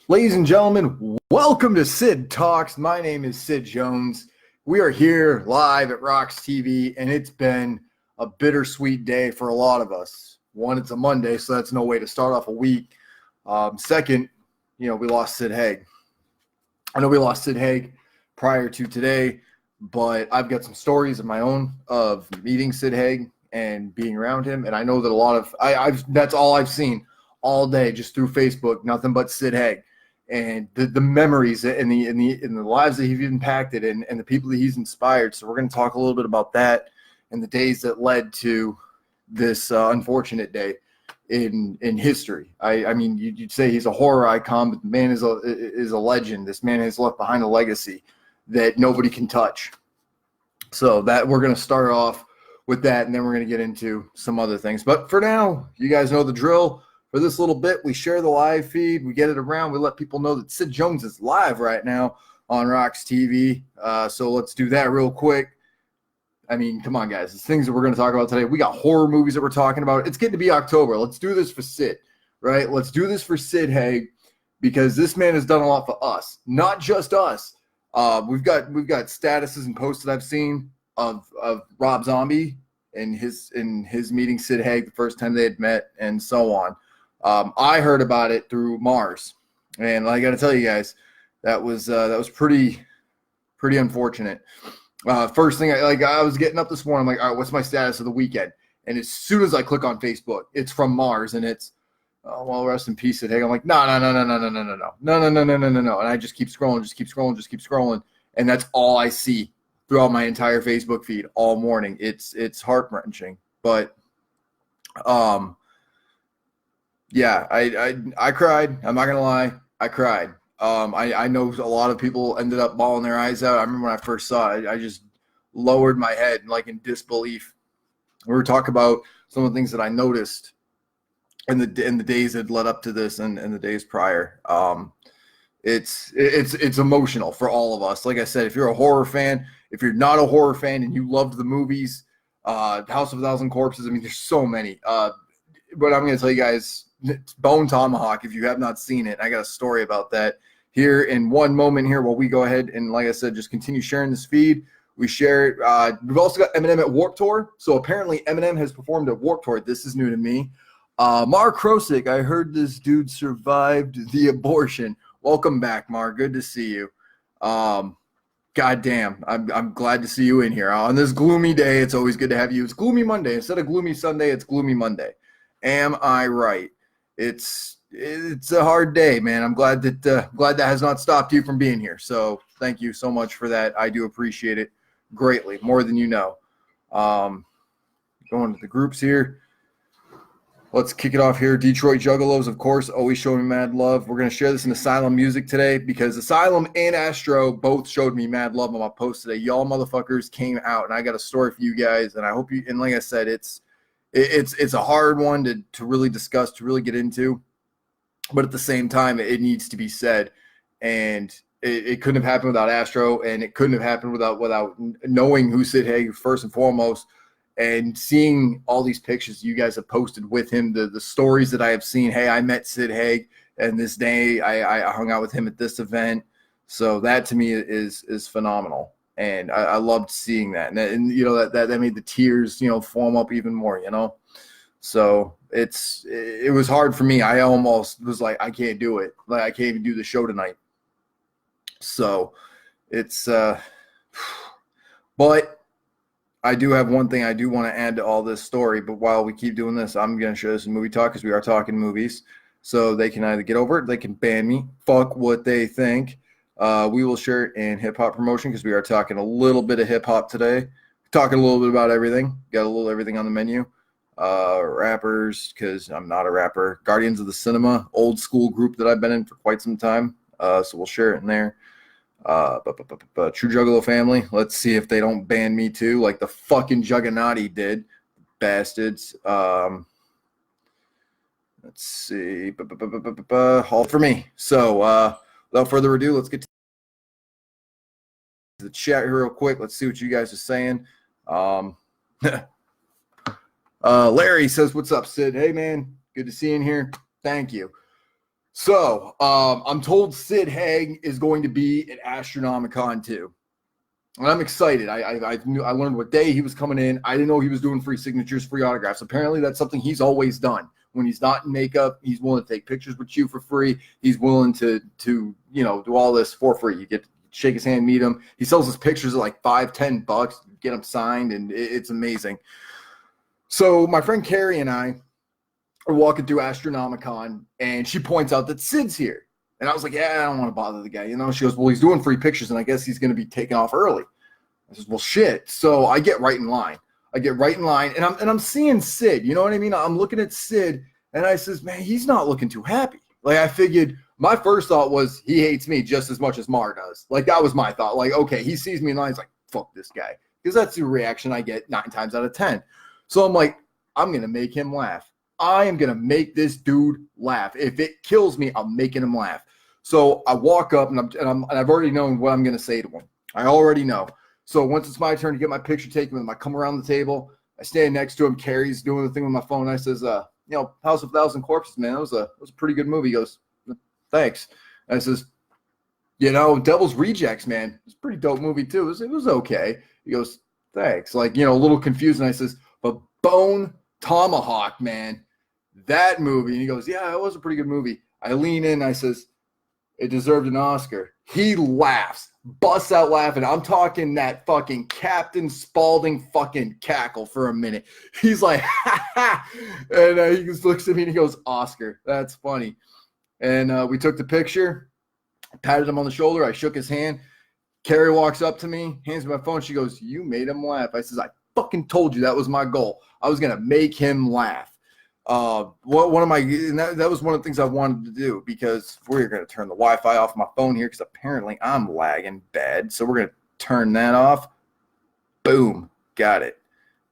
Ladies and gentlemen, welcome to Sid Talks. My name is Sid Jones. We are here live at RoX-TV, and it's been a bittersweet day for a lot of us. One, it's a Monday, so that's no way to start off a week. Second, we lost Sid Haig. I know we lost Sid Haig prior to today, but I've got some stories of my own of meeting Sid Haig and being around him, and I know that a lot of that's all I've seen all day just through Facebook, nothing but Sid Haig. And the memories and the lives that he's impacted and the people that he's inspired. So we're going to talk a little bit about that and the days that led to this unfortunate day in history. I mean, you'd say he's a horror icon, but the man is a legend. This man has left behind a legacy that nobody can touch. So that we're going to start off with that, and then we're going to get into some other things. But for now, you guys know the drill. For this little bit, we share the live feed. We get it around. We let people know that Sid Jones is live right now on RoX-TV. So let's do that real quick. I mean, come on, guys. The things that we're going to talk about today. We got horror movies that we're talking about. It's getting to be October. Let's do this for Sid, right? Let's do this for Sid Haig because this man has done a lot for us, not just us. We've got statuses and posts that I've seen of Rob Zombie and his meeting Sid Haig the first time they had met and so on. I heard about it through Mars, and I got to tell you guys, that was pretty unfortunate. First thing, I was getting up this morning, I'm like, all right, what's my status of the weekend? And as soon as I click on Facebook, it's from Mars, and it's, oh, well, rest in peace, Sid Haig. I'm like, no, and I just keep scrolling, and that's all I see throughout my entire Facebook feed all morning. It's heart-wrenching, but yeah, I cried. I'm not gonna lie, I cried. I know a lot of people ended up bawling their eyes out. I remember when I first saw it, I just lowered my head like in disbelief. We were talking about some of the things that I noticed in the days that led up to this and the days prior. It's emotional for all of us. Like I said, if you're a horror fan, if you're not a horror fan and you loved the movies, House of a Thousand Corpses, I mean, there's so many. But I'm going to tell you guys, Bone Tomahawk, if you have not seen it, I got a story about that here in one moment here while we go ahead and, like I said, just continue sharing this feed. We share it. We've also got Eminem at Warped Tour. So apparently Eminem has performed at Warped Tour. This is new to me. Mar Krosick, I heard this dude survived the abortion. Welcome back, Mar. Good to see you. God damn, I'm glad to see you in here. On this gloomy day, it's always good to have you. It's Gloomy Monday. Instead of Gloomy Sunday, it's Gloomy Monday. Am I right? It's a hard day, man. I'm glad that has not stopped you from being here. So thank you so much for that. I do appreciate it greatly, more than you know. Going to the groups here. Let's kick it off here. Detroit Juggalos, of course, always showing me mad love. We're going to share this in Asylum music today because Asylum and Astro both showed me mad love on my post today. Y'all motherfuckers came out, and I got a story for you guys, and I hope you – and like I said, it's a hard one to really discuss, to really get into, but at the same time, it needs to be said. And it couldn't have happened without Astro, and it couldn't have happened without knowing who Sid Haig first and foremost, and seeing all these pictures you guys have posted with him, the stories that I have seen. Hey, I met Sid Haig, and this day I hung out with him at this event. So that to me is phenomenal. And I loved seeing that. And that made the tears, foam up even more, So it was hard for me. I almost was like, I can't do it. Like, I can't even do the show tonight. So it's, but I do have one thing I do want to add to all this story. But while we keep doing this, I'm going to show this in movie talk because we are talking movies. So they can either get over it, they can ban me, fuck what they think. We will share it in hip-hop promotion because we are talking a little bit of hip-hop today. Talking a little bit about everything. Got a little everything on the menu. Rappers, because I'm not a rapper. Guardians of the Cinema, old school group that I've been in for quite some time. So we'll share it in there. True Juggalo Family. Let's see if they don't ban me too, like the fucking Juggernaut did. Bastards. Let's see. All for me. So, without further ado, let's get to the chat here real quick. Let's see what you guys are saying. Larry says, what's up, Sid? Hey, man. Good to see you in here. Thank you. So I'm told Sid Haig is going to be at Astronomicon too. And I'm excited. I learned what day he was coming in. I didn't know he was doing free signatures, free autographs. Apparently, that's something he's always done. When he's not in makeup, he's willing to take pictures with you for free. He's willing to do all this for free. You get to shake his hand, meet him. He sells his pictures at like $5-10, get them signed, and it's amazing. So my friend Carrie and I are walking through Astronomicon, and she points out that Sid's here. And I was like, yeah, I don't want to bother the guy. She goes, well, he's doing free pictures, and I guess he's going to be taking off early. I says, well, shit. So I get right in line. And I'm seeing Sid. You know what I mean? I'm looking at Sid, and I says, man, he's not looking too happy. Like, I figured my first thought was he hates me just as much as Mar does. Like, that was my thought. Like, okay, he sees me in line. He's like, fuck this guy. Because that's the reaction I get 9 times out of 10. So I'm like, I'm going to make him laugh. I am going to make this dude laugh. If it kills me, I'm making him laugh. So I walk up, and I've already known what I'm going to say to him. I already know. So once it's my turn to get my picture taken with him, I come around the table. I stand next to him. Carrie's doing the thing with my phone. I says, House of a Thousand Corpses, man, that was a pretty good movie. He goes, thanks. And I says, Devil's Rejects, man, it's a pretty dope movie too. It was okay. He goes, thanks. Like, a little confused. And I says, but Bone Tomahawk, man, that movie. And he goes, yeah, it was a pretty good movie. I lean in. I says, it deserved an Oscar. He laughs, busts out laughing. I'm talking that fucking Captain Spaulding fucking cackle for a minute. He's like, ha ha. And he just looks at me and he goes, Oscar, that's funny. And we took the picture, patted him on the shoulder. I shook his hand. Carrie walks up to me, hands me my phone. She goes, you made him laugh. I says, I fucking told you that was my goal. I was going to make him laugh. That was one of the things I wanted to do, because we're going to turn the Wi-Fi off my phone here because apparently I'm lagging bad. So we're going to turn that off. Boom. Got it.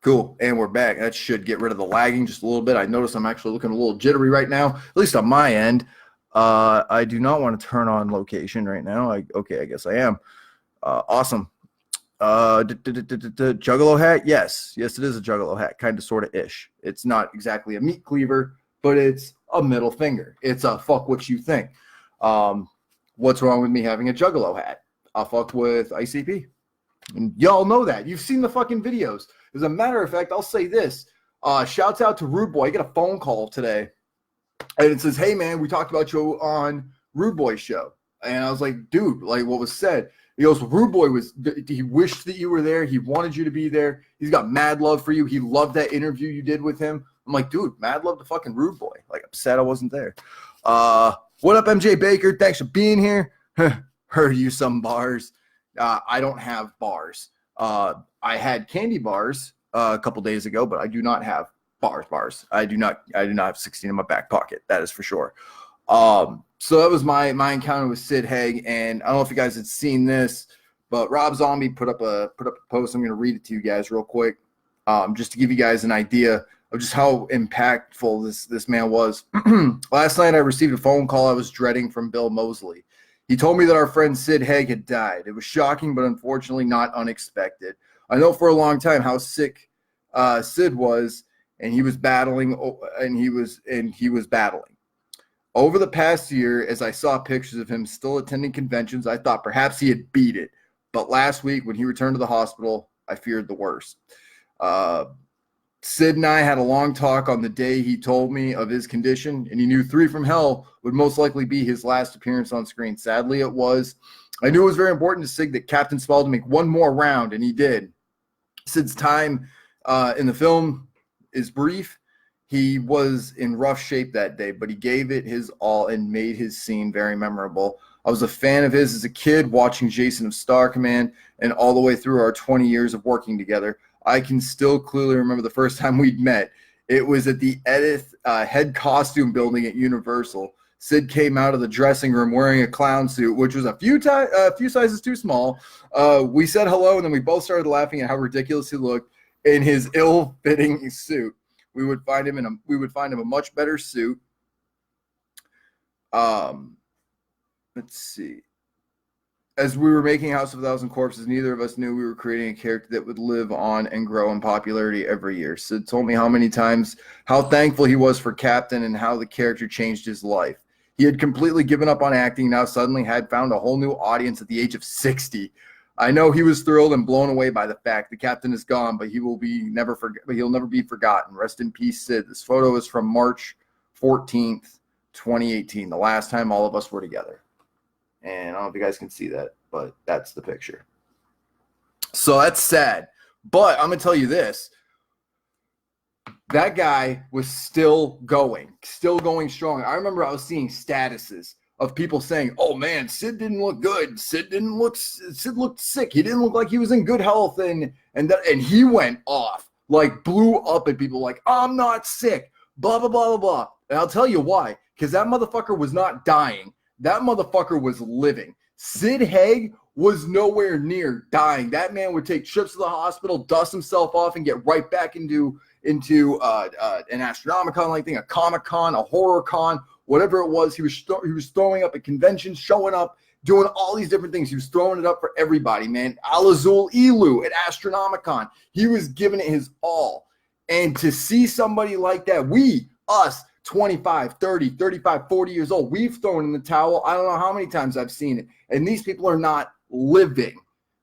Cool. And we're back. That should get rid of the lagging just a little bit. I notice I'm actually looking a little jittery right now, at least on my end. I do not want to turn on location right now. I guess I am. Awesome. Juggalo hat? Yes, it is a Juggalo hat, kind of, sort of ish. It's not exactly a meat cleaver, but it's a middle finger. It's a fuck what you think. What's wrong with me having a Juggalo hat? I'll fuck with ICP. And y'all know that. You've seen the fucking videos. As a matter of fact, I'll say this. Shouts out to Rude Boy. I get a phone call today, and it says, hey, man, we talked about you on Rude Boy's show. And I was like, dude, like, what was said? He goes, Rude Boy he wished that you were there. He wanted you to be there. He's got mad love for you. He loved that interview you did with him. I'm like, dude, mad love to fucking Rude Boy. Like, upset I wasn't there. What up, MJ Baker? Thanks for being here. Heard you some bars. I don't have bars. I had candy bars a couple days ago, but I do not have bars. I do not have 16 in my back pocket. That is for sure. So that was my encounter with Sid Haig, and I don't know if you guys had seen this, but Rob Zombie put up a post. I'm going to read it to you guys real quick, just to give you guys an idea of just how impactful this man was. Last night I received a phone call I was dreading from Bill Mosley. He told me that our friend Sid Haig had died. It was shocking, but unfortunately not unexpected. I know for a long time how sick Sid was, and he was battling. Over the past year, as I saw pictures of him still attending conventions, I thought perhaps he had beat it. But last week, when he returned to the hospital, I feared the worst. Sid and I had a long talk on the day he told me of his condition, and he knew 3 from Hell would most likely be his last appearance on screen. Sadly, it was. I knew it was very important to Sid that Captain Spaulding make one more round, and he did. Sid's time in the film is brief. He was in rough shape that day, but he gave it his all and made his scene very memorable. I was a fan of his as a kid, watching Jason of Star Command, and all the way through our 20 years of working together. I can still clearly remember the first time we'd met. It was at the Edith head costume building at Universal. Sid came out of the dressing room wearing a clown suit, which was a few sizes too small. We said hello, and then we both started laughing at how ridiculous he looked in his ill-fitting suit. We would find him a much better suit. Let's see. As we were making House of a Thousand Corpses, neither of us knew we were creating a character that would live on and grow in popularity every year. Sid told me how thankful he was for Captain and how the character changed his life. He had completely given up on acting, now suddenly had found a whole new audience at the age of 60. I know he was thrilled and blown away by the fact the captain is gone, but he'll never be forgotten. Rest in peace, Sid. This photo is from March 14th, 2018, the last time all of us were together. And I don't know if you guys can see that, but that's the picture. So that's sad. But I'm going to tell you this. That guy was still going strong. I remember I was seeing statuses of people saying, "Oh man, Sid didn't look good. Sid looked sick. He didn't look like he was in good health." And he went off, like blew up at people like, "I'm not sick, blah, blah, blah, blah, blah." And I'll tell you why. Because that motherfucker was not dying. That motherfucker was living. Sid Haig was nowhere near dying. That man would take trips to the hospital, dust himself off, and get right back into an Astronomicon-like thing, a Comic-Con, a Horror Con, whatever it was. He was throwing up at conventions, showing up, doing all these different things. He was throwing it up for everybody, man. Al Azul Elu at Astronomicon. He was giving it his all. And to see somebody like that, us, 25, 30, 35, 40 years old, we've thrown in the towel. I don't know how many times I've seen it. And these people are not living.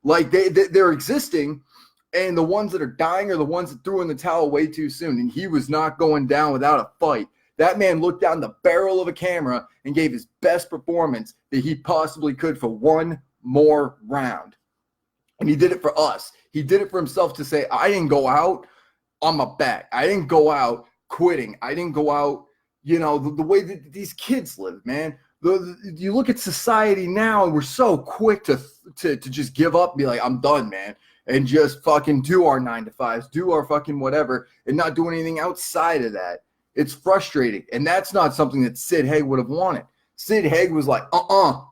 Like they're existing. And the ones that are dying are the ones that threw in the towel way too soon. And he was not going down without a fight. That man looked down the barrel of a camera and gave his best performance that he possibly could for one more round. And he did it for us. He did it for himself to say, I didn't go out on my back. I didn't go out quitting. I didn't go out, the way that these kids live, man. You look at society now and we're so quick to just give up and be like, I'm done, man. And just fucking do our 9 to 5s, do our fucking whatever, and not do anything outside of that. It's frustrating. And that's not something that Sid Haig would have wanted. Sid Haig was like,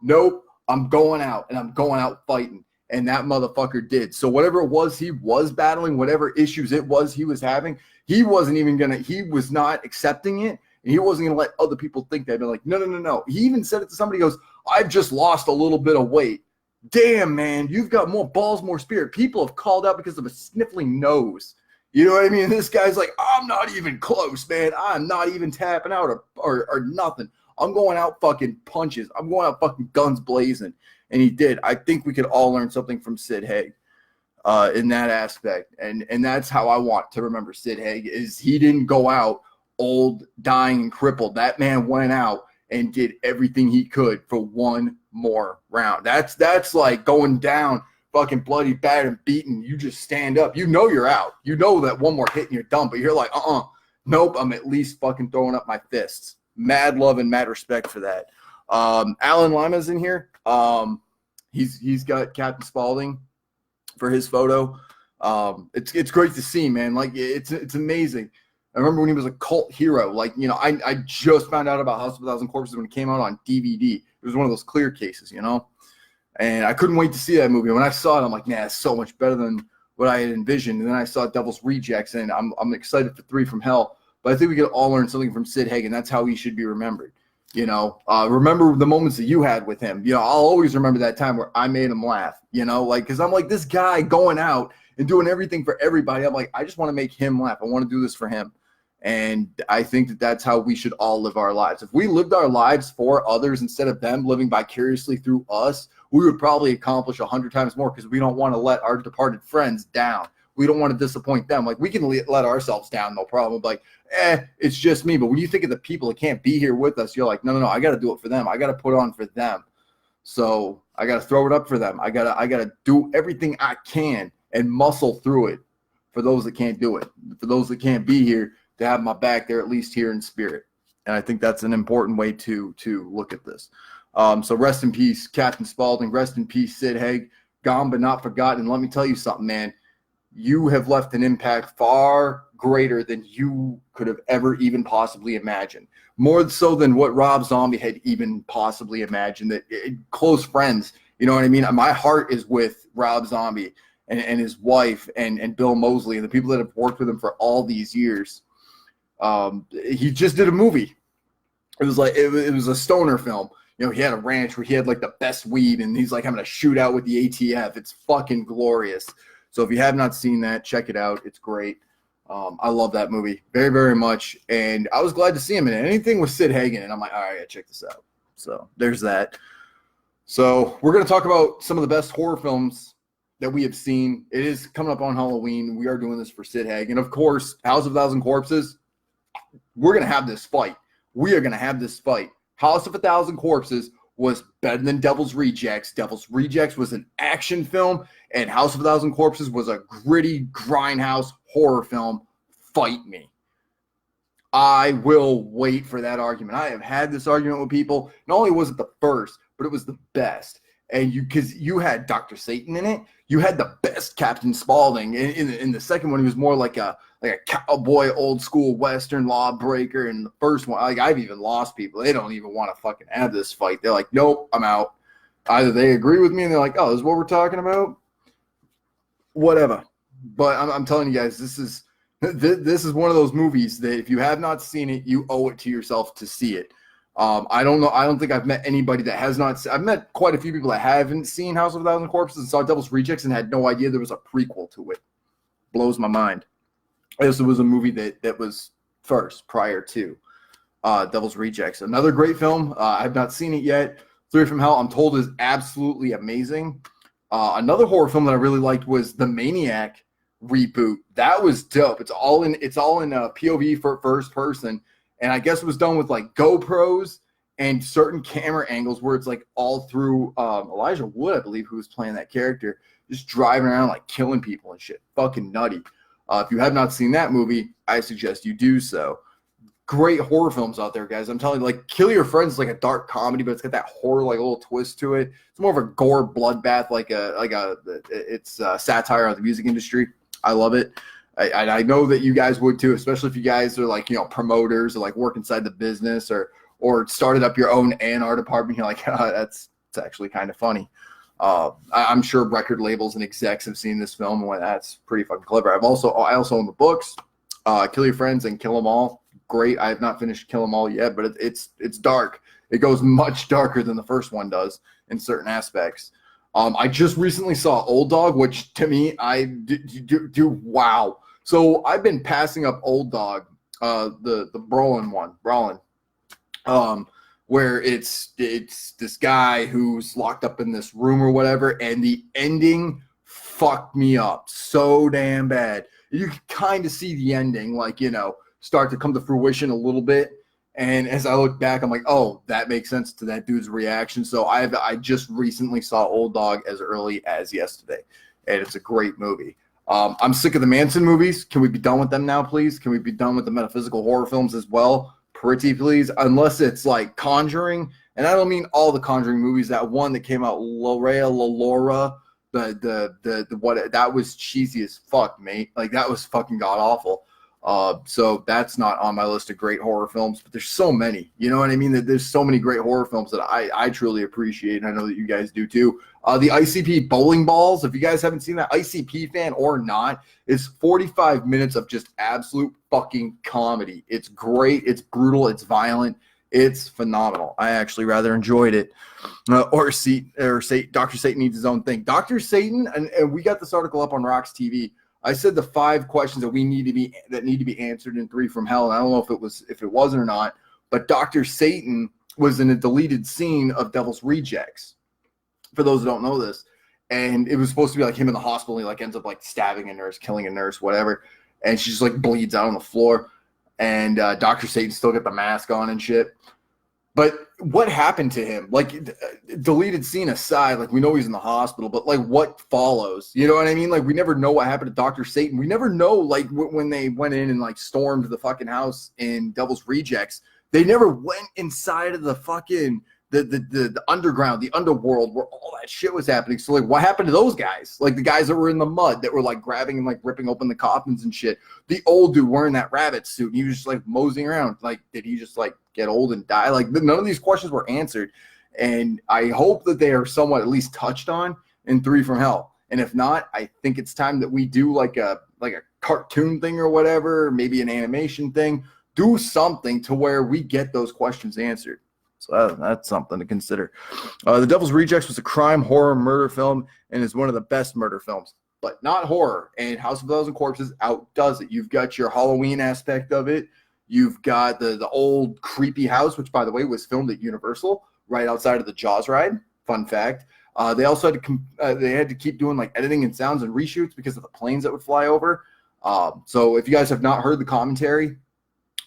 nope, I'm going out, and I'm going out fighting. And that motherfucker did. So whatever it was he was battling, whatever issues it was he was having, he was not accepting it. And he wasn't going to let other people think that. They'd be like, no. He even said it to somebody. He goes, I've just lost a little bit of weight. Damn, man, you've got more balls, more spirit. People have called out because of a sniffling nose. You know what I mean? This guy's like, I'm not even close, man. I'm not even tapping out or nothing. I'm going out fucking punches. I'm going out fucking guns blazing. And he did. I think we could all learn something from Sid Haig in that aspect. And that's how I want to remember Sid Haig, is he didn't go out old, dying, and crippled. That man went out and did everything he could for one more round. That's like going down fucking bloody, bad, and beaten. You just stand up. You know you're out. You know that one more hit and you're done, but you're like, nope, I'm at least fucking throwing up my fists. Mad love and mad respect for that. Alan Lima's in here. He's got Captain Spaulding for his photo. It's great to see, man. Like it's amazing. I remember when he was a cult hero. Like, I just found out about House of a Thousand Corpses when it came out on DVD. It was one of those clear cases, and I couldn't wait to see that movie. When I saw it, I'm like, man, it's so much better than what I had envisioned. And then I saw Devil's Rejects, and I'm excited for 3 from Hell. But I think we could all learn something from Sid Haig, and that's how he should be remembered. Remember the moments that you had with him. I'll always remember that time where I made him laugh, because I'm like, this guy going out and doing everything for everybody. I'm like, I just want to make him laugh. I want to do this for him. And I think that that's how we should all live our lives. If we lived our lives for others instead of them living vicariously through us, we would probably accomplish 100 times more, because we don't want to let our departed friends down. We don't want to disappoint them. Like, we can let ourselves down, no problem. Like, it's just me. But when you think of the people that can't be here with us, you're like, no, I got to do it for them. I got to put on for them. So I got to throw it up for them. I got to do everything I can and muscle through it for those that can't do it. For those that can't be here, to have my back, they're at least here in spirit. And I think that's an important way to look at this. So rest in peace, Captain Spaulding. Rest in peace, Sid Haig. Gone but not forgotten. And let me tell you something, man. You have left an impact far greater than you could have ever even possibly imagined. More so than what Rob Zombie had even possibly imagined. Close friends, you know what I mean? My heart is with Rob Zombie and his wife and Bill Moseley and the people that have worked with him for all these years. He just did a movie. It was like it was a stoner film. He had a ranch where he had like the best weed, and he's like having a shootout with the ATF. It's fucking glorious. So if you have not seen that, check it out. It's great. I love that movie very, very much, and I was glad to see him in it. Anything with Sid Haig in it, I'm like, all right, I gotta check this out. So there's that. So we're going to talk about some of the best horror films that we have seen. It is coming up on Halloween. We are doing this for Sid Haig. And of course, House of a Thousand Corpses, we're going to have this fight. We are going to have this fight. House of a Thousand Corpses was better than Devil's Rejects. Devil's Rejects was an action film, and House of a Thousand Corpses was a gritty, grindhouse horror film. Fight me. I will wait for that argument. I have had this argument with people. Not only was it the first, but it was the best. And because you had Dr. Satan in it, you had the best Captain Spaulding. In the second one, he was more like a cowboy, old school Western lawbreaker. And the first one, like, I've even lost people. They don't even want to fucking have this fight. They're like, nope, I'm out. Either they agree with me and they're like, oh, this is what we're talking about. Whatever. But I'm telling you guys, this is one of those movies that if you have not seen it, you owe it to yourself to see it. I don't know. I don't think I've met anybody that has not. I've met quite a few people that haven't seen House of a Thousand Corpses and saw Devil's Rejects and had no idea there was a prequel to it. Blows my mind. This was a movie that was first prior to Devil's Rejects. Another great film. I've not seen it yet. Three from Hell, I'm told, is absolutely amazing. Another horror film that I really liked was the Maniac reboot. That was dope. It's all in POV for first person. And I guess it was done with like GoPros and certain camera angles where it's like all through Elijah Wood, I believe, who was playing that character, just driving around like killing people and shit. Fucking nutty. If you have not seen that movie, I suggest you do so. Great horror films out there, guys. I'm telling you, like Kill Your Friends is like a dark comedy, but it's got that horror like a little twist to it. It's more of a gore bloodbath, it's satire on the music industry. I love it. I know that you guys would too, especially if you guys are like, promoters or like work inside the business or started up your own A&R department. You're like, it's actually kind of funny. I'm sure record labels and execs have seen this film and went, that's pretty fucking clever. I also own the books, Kill Your Friends and Kill 'Em All. Great. I have not finished Kill 'Em All yet, but it's dark. It goes much darker than the first one does in certain aspects. I just recently saw Old Dog, which to me, I do wow. So I've been passing up Old Dog, the Brolin one, where it's this guy who's locked up in this room or whatever, and the ending fucked me up so damn bad. You can kind of see the ending, start to come to fruition a little bit. And as I look back, I'm like, oh, that makes sense to that dude's reaction. So I just recently saw Old Dog as early as yesterday, and it's a great movie. I'm sick of the Manson movies. Can we be done with them now, please? Can we be done with the metaphysical horror films as well? Pretty please. Unless it's like Conjuring, and I don't mean all the Conjuring movies. That one that came out, Laura, that was cheesy as fuck, mate. Like that was fucking god awful. So that's not on my list of great horror films, but there's so many, you know what I mean? That there's so many great horror films that I truly appreciate. And I know that you guys do too. The ICP Bowling Balls, if you guys haven't seen that, ICP fan or not, is 45 minutes of just absolute fucking comedy. It's great. It's brutal. It's violent. It's phenomenal. I actually rather enjoyed it. Dr. Satan Needs His Own Thing. Dr. Satan, and we got this article up on RoX-TV. I said the 5 questions that need to be answered in Three from Hell. And I don't know if it wasn't or not, but Dr. Satan was in a deleted scene of Devil's Rejects. For those who don't know this, and it was supposed to be like him in the hospital. He like ends up like stabbing a nurse, killing a nurse, whatever, and she just like bleeds out on the floor. And Dr. Satan still got the mask on and shit. But what happened to him? Like, deleted scene aside, like, we know he's in the hospital, but, like, what follows? You know what I mean? Like, we never know what happened to Dr. Satan. We never know, like, when they went in and, like, stormed the fucking house in Devil's Rejects. They never went inside of the fucking, the underground, the underworld, where all that shit was happening. So, like, what happened to those guys? Like, the guys that were in the mud that were, like, grabbing and, like, ripping open the coffins and shit. The old dude wearing that rabbit suit, and he was just, like, moseying around. Like, did he just, like, get old and die? Like, none of these questions were answered, and I hope that they are somewhat at least touched on in Three from Hell. And if not, I think it's time that we do like a cartoon thing or whatever, maybe an animation thing. Do something to where we get those questions answered. So that's something to consider. The Devil's Rejects was a crime, horror, murder film, and is one of the best murder films, but not horror. And House of a Thousand Corpses outdoes it. You've got your Halloween aspect of it. You've got the old creepy house, which, by the way, was filmed at Universal, right outside of the Jaws ride. Fun fact. They also had to keep doing like editing and sounds and reshoots because of the planes that would fly over. So if you guys have not heard the commentary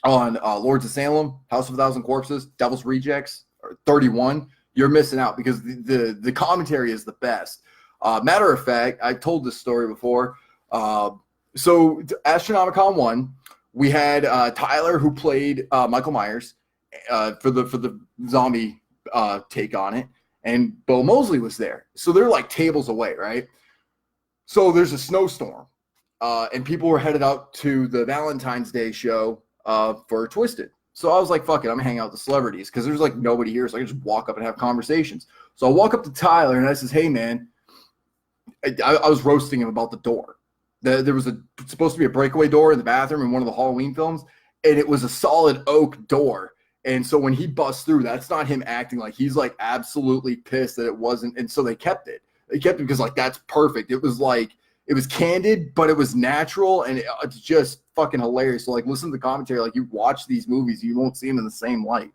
on Lords of Salem, House of a Thousand Corpses, Devil's Rejects, or 31, you're missing out because the commentary is the best. Matter of fact, I told this story before. So Astronomicon 1, we had Tyler, who played Michael Myers for the zombie take on it, and Bill Moseley was there. So they're like tables away, right? So there's a snowstorm, and people were headed out to the Valentine's Day show for Twisted. So I was like, fuck it, I'm gonna hang out with the celebrities because there's like nobody here, so I can just walk up and have conversations. So I walk up to Tyler and I says, hey man, I was roasting him about the door. There was supposed to be a breakaway door in the bathroom in one of the Halloween films, and it was a solid oak door. And so when he busts through, that's not him acting like he's like absolutely pissed that it wasn't. And so they kept it. They kept it because like that's perfect. It was like it was candid, but it was natural, and it's just fucking hilarious. So like listen to the commentary, like you watch these movies, you won't see them in the same light.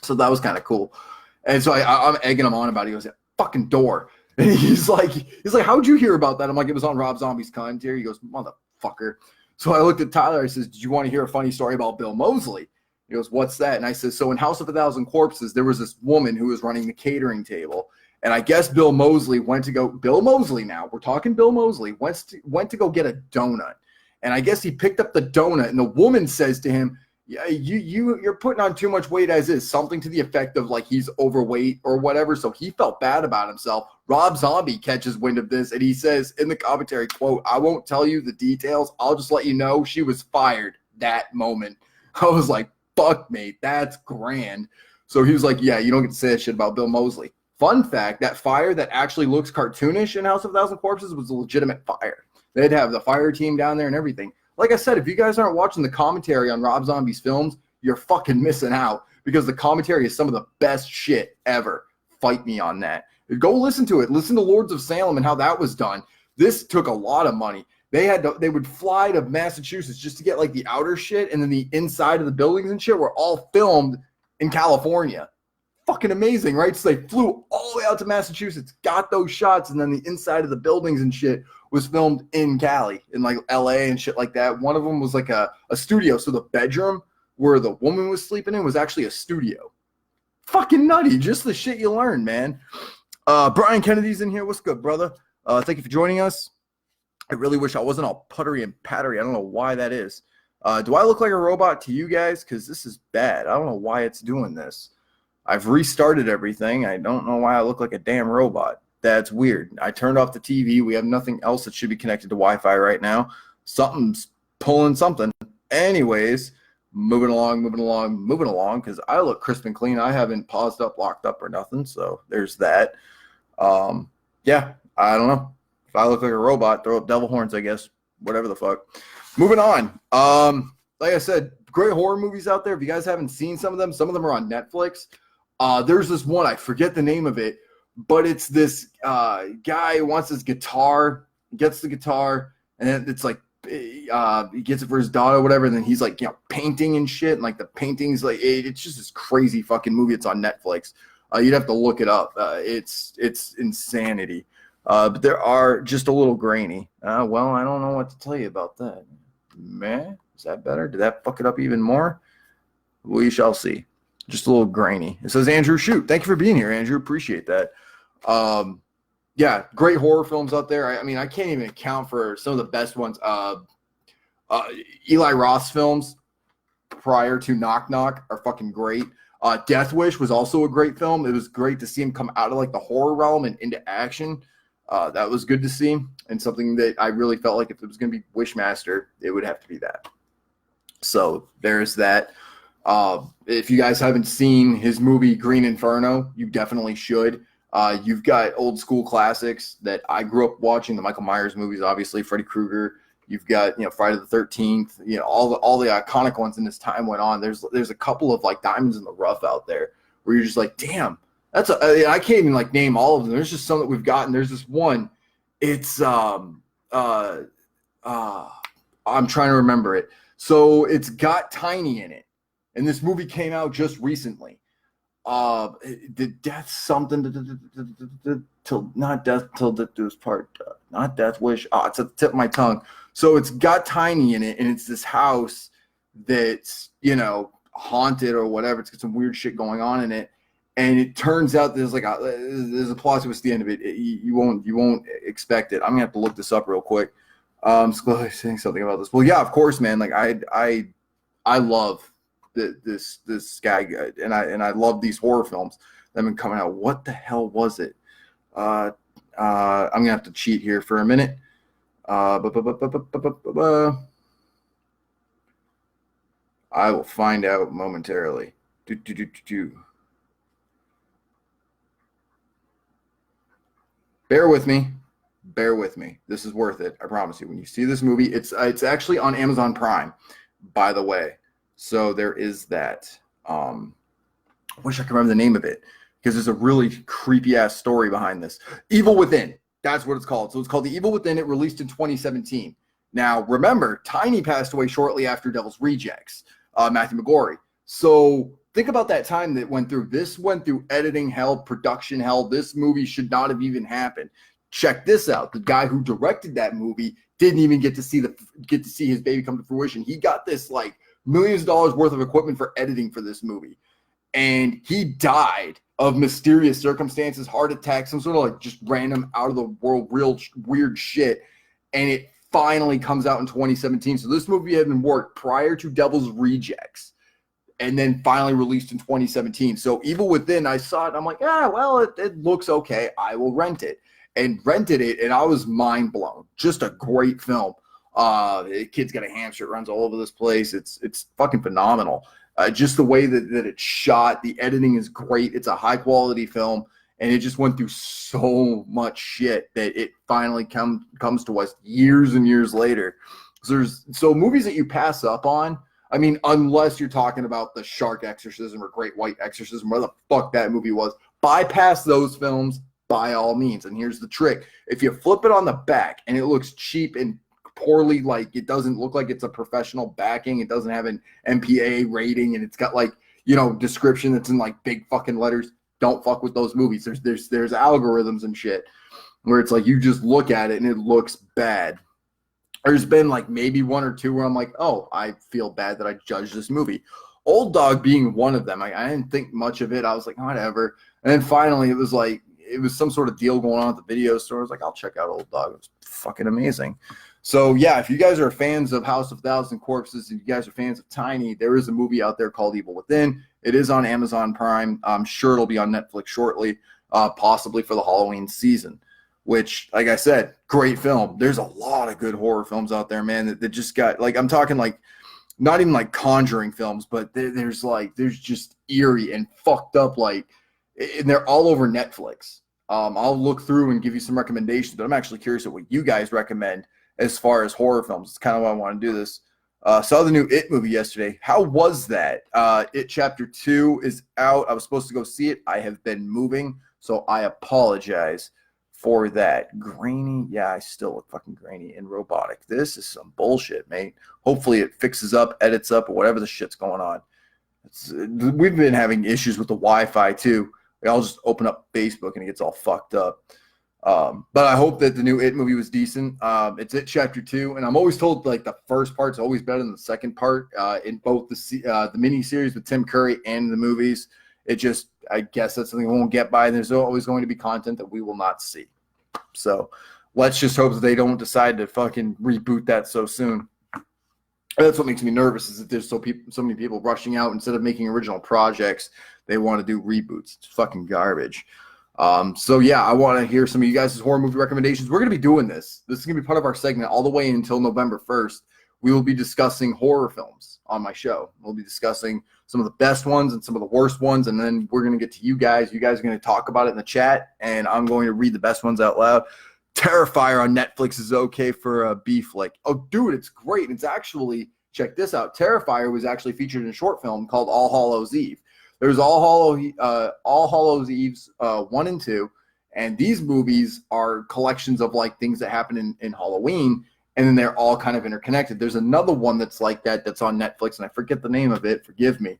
So that was kind of cool. And so I'm egging him on about it. He goes, fucking door. And he's like, how'd you hear about that? I'm like, it was on Rob Zombie's commentary. He goes, motherfucker. So I looked at Tyler. I says, did you want to hear a funny story about Bill Moseley? He goes, what's that? And I said, so in House of a Thousand Corpses, there was this woman who was running the catering table. And I guess Bill Moseley Bill Moseley now, we're talking Bill Moseley, went to go get a donut. And I guess he picked up the donut, and the woman says to him, yeah, you're putting on too much weight as is, something to the effect of like he's overweight or whatever. So he felt bad about himself. Rob Zombie catches wind of this, and he says in the commentary, quote, I won't tell you the details. I'll just let you know she was fired that moment. I was like, fuck, mate, that's grand. So he was like, yeah, you don't get to say that shit about Bill Moseley. Fun fact, that fire that actually looks cartoonish in House of a Thousand Corpses was a legitimate fire. They'd have the fire team down there and everything. Like I said, if you guys aren't watching the commentary on Rob Zombie's films, you're fucking missing out because the commentary is some of the best shit ever. Fight me on that. Go listen to it. Listen to Lords of Salem and how that was done. This took a lot of money. They would fly to Massachusetts just to get like the outer shit, and then the inside of the buildings and shit were all filmed in California. Fucking amazing, right? So they flew all the way out to Massachusetts, got those shots, and then the inside of the buildings and shit was filmed in Cali, in like LA and shit like that. One of them was like a studio. So the bedroom where the woman was sleeping in was actually a studio. Fucking nutty. Just the shit you learn, man. Brian Kennedy's in here. What's good, brother? Thank you for joining us. I really wish I wasn't all puttery and pattery. I don't know why that is. Do I look like a robot to you guys? Because this is bad. I don't know why it's doing this. I've restarted everything. I don't know why I look like a damn robot. That's weird. I turned off the TV. We have nothing else that should be connected to Wi-Fi right now. Something's pulling something. Anyways, moving along, because I look crisp and clean. I haven't paused up, locked up, or nothing. So there's that. Yeah, I don't know. If I look like a robot, throw up devil horns, I guess. Whatever the fuck. Moving on. Like I said, great horror movies out there. If you guys haven't seen some of them are on Netflix. There's this one, I forget the name of it, but it's this guy who wants his guitar, gets the guitar, and then it's like he gets it for his daughter or whatever, and then he's like, painting and shit, and like the paintings, like it's just this crazy fucking movie. It's on Netflix. You'd have to look it up. It's insanity. But there are just a little grainy. Well, I don't know what to tell you about that. Man, is that better? Did that fuck it up even more? We shall see. Just a little grainy. It says Andrew Shoot. Thank you for being here, Andrew. Appreciate that. Yeah, great horror films out there. I mean, I can't even account for some of the best ones. Eli Roth's films prior to Knock Knock are fucking great. Death Wish was also a great film. It was great to see him come out of like the horror realm and into action. That was good to see, and something that I really felt like if it was going to be Wishmaster, it would have to be that. So there's that. If you guys haven't seen his movie Green Inferno, you definitely should. You've got old school classics that I grew up watching, the Michael Myers movies, obviously, Freddy Krueger. You've got, Friday the 13th, all the iconic ones. And as time went on, there's a couple of like diamonds in the rough out there where you're just like, damn, I can't even like name all of them. There's just some that we've gotten. There's this one. It's I'm trying to remember it. So it's got Tiny in it. And this movie came out just recently. the death something till not death till the this part, not death wish. Oh, it's at the tip of my tongue. So it's got Tiny in it, and it's this house that's, you know, haunted or whatever. It's got some weird shit going on in it, and it turns out there's a plot twist at the end of it. You won't expect it. I'm gonna have to look this up real quick. Saying something about this. Well, yeah, of course, man. Like I love this guy, and I love these horror films that have been coming out. What the hell was it? I'm gonna have to cheat here for a minute. I will find out momentarily. Bear with me. Bear with me. This is worth it. I promise you. When you see this movie, it's actually on Amazon Prime, by the way. So there is that. I wish I could remember the name of it, because there's a really creepy ass story behind this. Evil Within. That's what it's called. So it's called The Evil Within. It released in 2017. Now, remember, Tiny passed away shortly after Devil's Rejects, Matthew McGorry. So think about that time that went through. This went through editing hell, production hell. This movie should not have even happened. Check this out. The guy who directed that movie didn't even get to see his baby come to fruition. He got this like millions of dollars worth of equipment for editing for this movie, and he died of mysterious circumstances, heart attack, some sort of like just random out of the world, real weird shit. And it finally comes out in 2017. So this movie had been worked prior to Devil's Rejects, and then finally released in 2017. So Evil Within, I saw it, I'm like, well, it looks okay. I will rent it. And rented it, and I was mind blown. Just a great film. The kid's got a hamster, it runs all over this place. It's fucking phenomenal. Just the way that it's shot, the editing is great. It's a high quality film, and it just went through so much shit that it finally comes to us years and years later. So movies that you pass up on, I mean, unless you're talking about The Shark Exorcism or Great White Exorcism, where the fuck that movie was, bypass those films by all means. And here's the trick. If you flip it on the back and it looks cheap and poorly, like it doesn't look like it's a professional backing, it doesn't have an MPA rating, and it's got like, you know, description that's in like big fucking letters, don't fuck with those movies. There's algorithms and shit where it's like you just look at it and it looks bad. There's been like maybe one or two where I'm like, oh, I feel bad that I judged this movie. Old Dog being one of them. I didn't think much of it. I was like, whatever. And then finally it was like, it was some sort of deal going on at the video store. I was like, I'll check out Old Dog. It was fucking amazing. So yeah, if you guys are fans of House of Thousand Corpses, if you guys are fans of Tiny, there is a movie out there called Evil Within. It is on Amazon Prime. I'm sure it'll be on Netflix shortly, possibly for the Halloween season, which, like I said, great film. There's a lot of good horror films out there, man, that just got, like, I'm talking like, not even like Conjuring films, but there's just eerie and fucked up, like, and they're all over Netflix. I'll look through and give you some recommendations, but I'm actually curious at what you guys recommend as far as horror films. It's kind of why I want to do this. Saw the new It movie yesterday. How was that? It Chapter 2 is out. I was supposed to go see it. I have been moving, so I apologize for that. Grainy. Yeah, I still look fucking grainy and robotic. This is some bullshit, mate. Hopefully it fixes up, edits up, or whatever the shit's going on. We've been having issues with the Wi-Fi, too. I'll just open up Facebook and it gets all fucked up. But I hope that the new It movie was decent. It's It Chapter 2, and I'm always told like the first part's always better than the second part in both the mini-series with Tim Curry and the movies. It just, I guess that's something we won't get by, and there's always going to be content that we will not see. So let's just hope that they don't decide to fucking reboot that so soon. That's what makes me nervous, is that there's so many people rushing out. Instead of making original projects, they want to do reboots. It's fucking garbage. So yeah, I want to hear some of you guys' horror movie recommendations. We're going to be doing this. This is going to be part of our segment all the way until November 1st. We will be discussing horror films on my show. We'll be discussing some of the best ones and some of the worst ones, and then we're going to get to you guys. You guys are going to talk about it in the chat, and I'm going to read the best ones out loud. Terrifier on Netflix is okay for a B flick. Oh, dude, it's great. It's actually, check this out. Terrifier was actually featured in a short film called All Hallows Eve. There's All Hallows Eves 1 and 2, and these movies are collections of like things that happen in Halloween, and then they're all kind of interconnected. There's another one that's like that that's on Netflix, and I forget the name of it. Forgive me.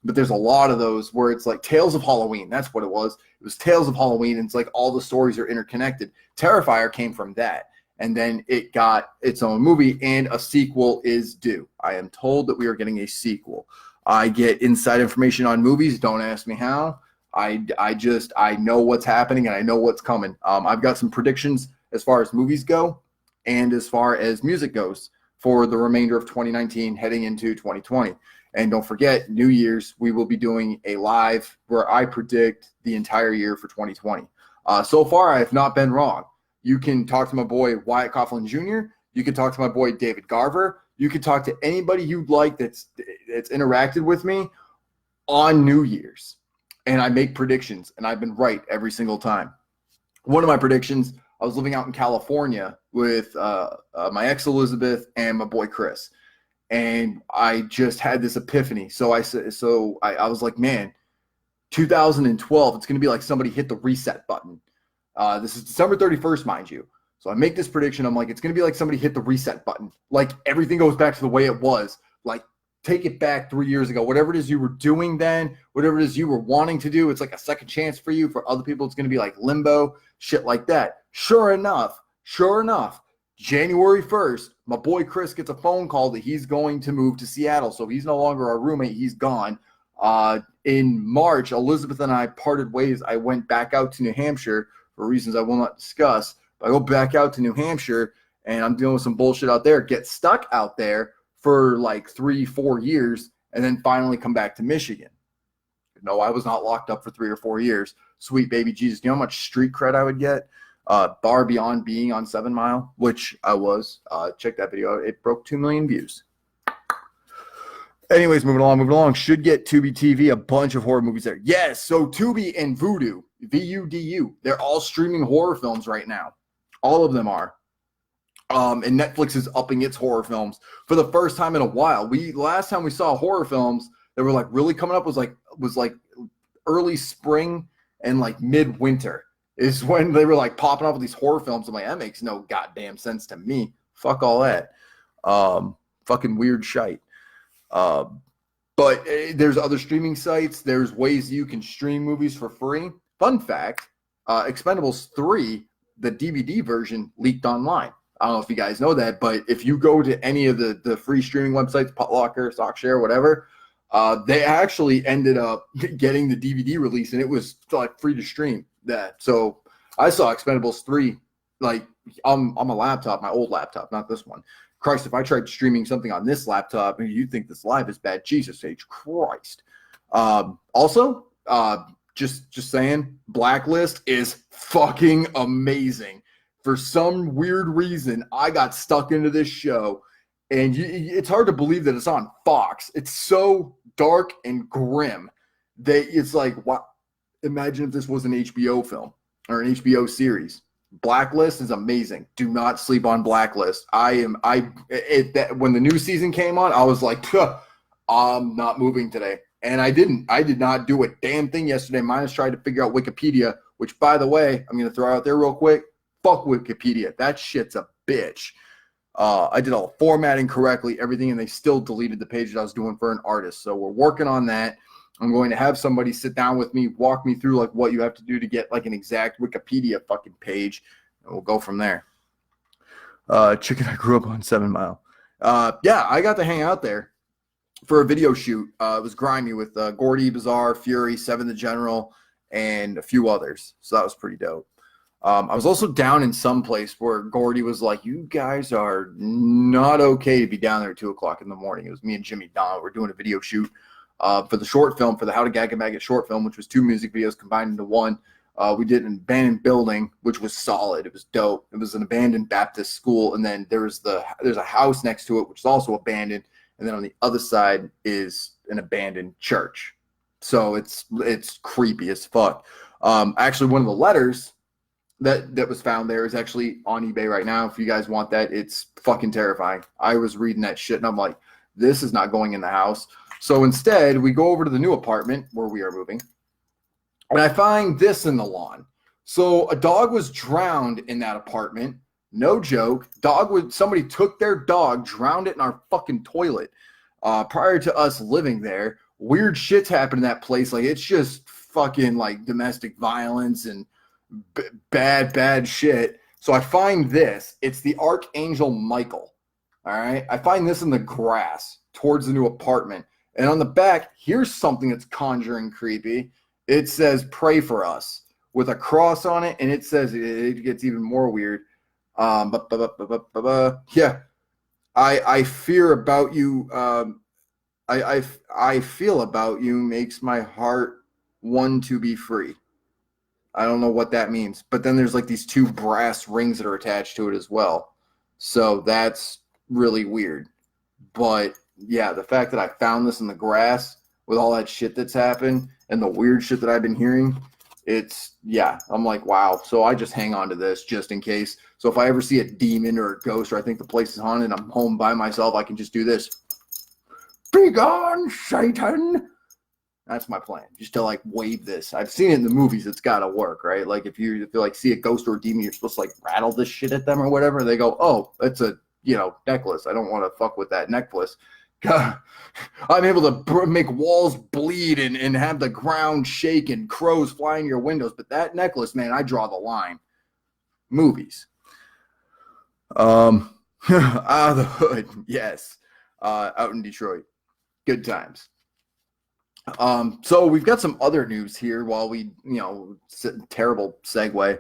but there's a lot of those where it's like Tales of Halloween. That's what it was. It was Tales of Halloween, and it's like all the stories are interconnected. Terrifier came from that, and then it got its own movie, and a sequel is due. I am told that we are getting a sequel. I get inside information on movies. Don't ask me how. I know what's happening, and I know what's coming. I've got some predictions as far as movies go and as far as music goes for the remainder of 2019 heading into 2020. And don't forget, New Year's, we will be doing a live where I predict the entire year for 2020. So far, I have not been wrong. You can talk to my boy Wyatt Coughlin Jr. You can talk to my boy David Garver. You can talk to anybody you'd like that's interacted with me on New Year's. And I make predictions, and I've been right every single time. One of my predictions, I was living out in California with my ex Elizabeth and my boy Chris, and I just had this epiphany. So I was like, man, 2012, it's going to be like somebody hit the reset button. This is December 31st, mind you. So I make this prediction. I'm like, it's going to be like somebody hit the reset button. Like everything goes back to the way it was. Like take it back 3 years ago. Whatever it is you were doing then, whatever it is you were wanting to do, it's like a second chance for you. For other people, it's going to be like limbo, shit like that. Sure enough, January 1st, my boy Chris gets a phone call that he's going to move to Seattle. So he's no longer our roommate. He's gone. In March, Elizabeth and I parted ways. I went back out to New Hampshire for reasons I will not discuss. I go back out to New Hampshire, and I'm dealing with some bullshit out there, get stuck out there for like 3-4 years, and then finally come back to Michigan. No, I was not locked up for 3 or 4 years. Sweet baby Jesus. Do you know how much street cred I would get? Bar beyond being on 7 Mile, which I was. Check that video out. It broke 2 million views. Anyways, moving along. Should get Tubi TV, a bunch of horror movies there. Yes, so Tubi and Vudu, VUDU, they're all streaming horror films right now. All of them are. And Netflix is upping its horror films for the first time in a while. Last time we saw horror films that were like really coming up was like early spring and like midwinter is when they were like popping up with these horror films. I'm like, that makes no goddamn sense to me. Fuck all that. Fucking weird shite. But there's other streaming sites. There's ways you can stream movies for free. Fun fact, Expendables 3, the DVD version leaked online. I don't know if you guys know that, but if you go to any of the free streaming websites, Putlocker, StockShare, whatever, they actually ended up getting the DVD release, and it was like free to stream that. So I saw Expendables 3 like on my laptop, my old laptop, not this one. Christ, if I tried streaming something on this laptop and you think this live is bad, Jesus H. Christ. Also, just saying, Blacklist is fucking amazing. For some weird reason, I got stuck into this show, and it's hard to believe that it's on Fox. It's so dark and grim that it's like, what? Imagine if this was an HBO film or an HBO series. Blacklist is amazing. Do not sleep on Blacklist. When the new season came on, I was like, I'm not moving today. And I didn't. I did not do a damn thing yesterday. Minus tried to figure out Wikipedia, which, by the way, I'm going to throw out there real quick. Fuck Wikipedia. That shit's a bitch. I did all the formatting correctly, everything, and they still deleted the page that I was doing for an artist. So we're working on that. I'm going to have somebody sit down with me, walk me through like what you have to do to get like an exact Wikipedia fucking page, and we'll go from there. Chicken, I grew up on 7 Mile. Yeah, I got to hang out there for a video shoot. It was grimy with Gordy, Bizarre, Fury, Seven the General, and a few others. So that was pretty dope. I was also down in some place where Gordy was like, you guys are not okay to be down there at 2 o'clock in the morning. It was me and Jimmy Don. We're doing a video shoot for the short film, for the How to Gag a Maggot short film, which was 2 music videos combined into one. We did an abandoned building, which was solid. It was dope. It was an abandoned Baptist school, and then there's a house next to it, which is also abandoned, and then on the other side is an abandoned church. So it's creepy as fuck. Actually, one of the letters that was found there is actually on eBay right now. If you guys want that, it's fucking terrifying. I was reading that shit, and I'm like, this is not going in the house. So instead, we go over to the new apartment where we are moving, and I find this in the lawn. So a dog was drowned in that apartment. No joke. Somebody took their dog, drowned it in our fucking toilet. Prior to us living there, weird shit's happened in that place. Like, it's just fucking like domestic violence and bad shit. So I find this. It's the Archangel Michael. All right. I find this in the grass towards the new apartment. And on the back, here's something that's conjuring creepy. It says, "Pray for us," with a cross on it. And it says, it gets even more weird. Yeah. I fear about you. I feel about you makes my heart one to be free. I don't know what that means. But then there's like these two brass rings that are attached to it as well. So that's really weird. But yeah, the fact that I found this in the grass with all that shit that's happened and the weird shit that I've been hearing, I'm like, wow. So I just hang on to this just in case. So if I ever see a demon or a ghost, or I think the place is haunted and I'm home by myself, I can just do this. "Be gone, Satan." That's my plan. Just to like wave this. I've seen it in the movies. It's got to work, right? Like if you like see a ghost or a demon, you're supposed to like rattle this shit at them or whatever. They go, "Oh, it's a necklace. I don't want to fuck with that necklace." God, I'm able to make walls bleed and have the ground shake and crows fly in your windows. But that necklace, man, I draw the line. Movies. Out of the hood, yes. Out in Detroit. Good times. So we've got some other news here while we, terrible segue.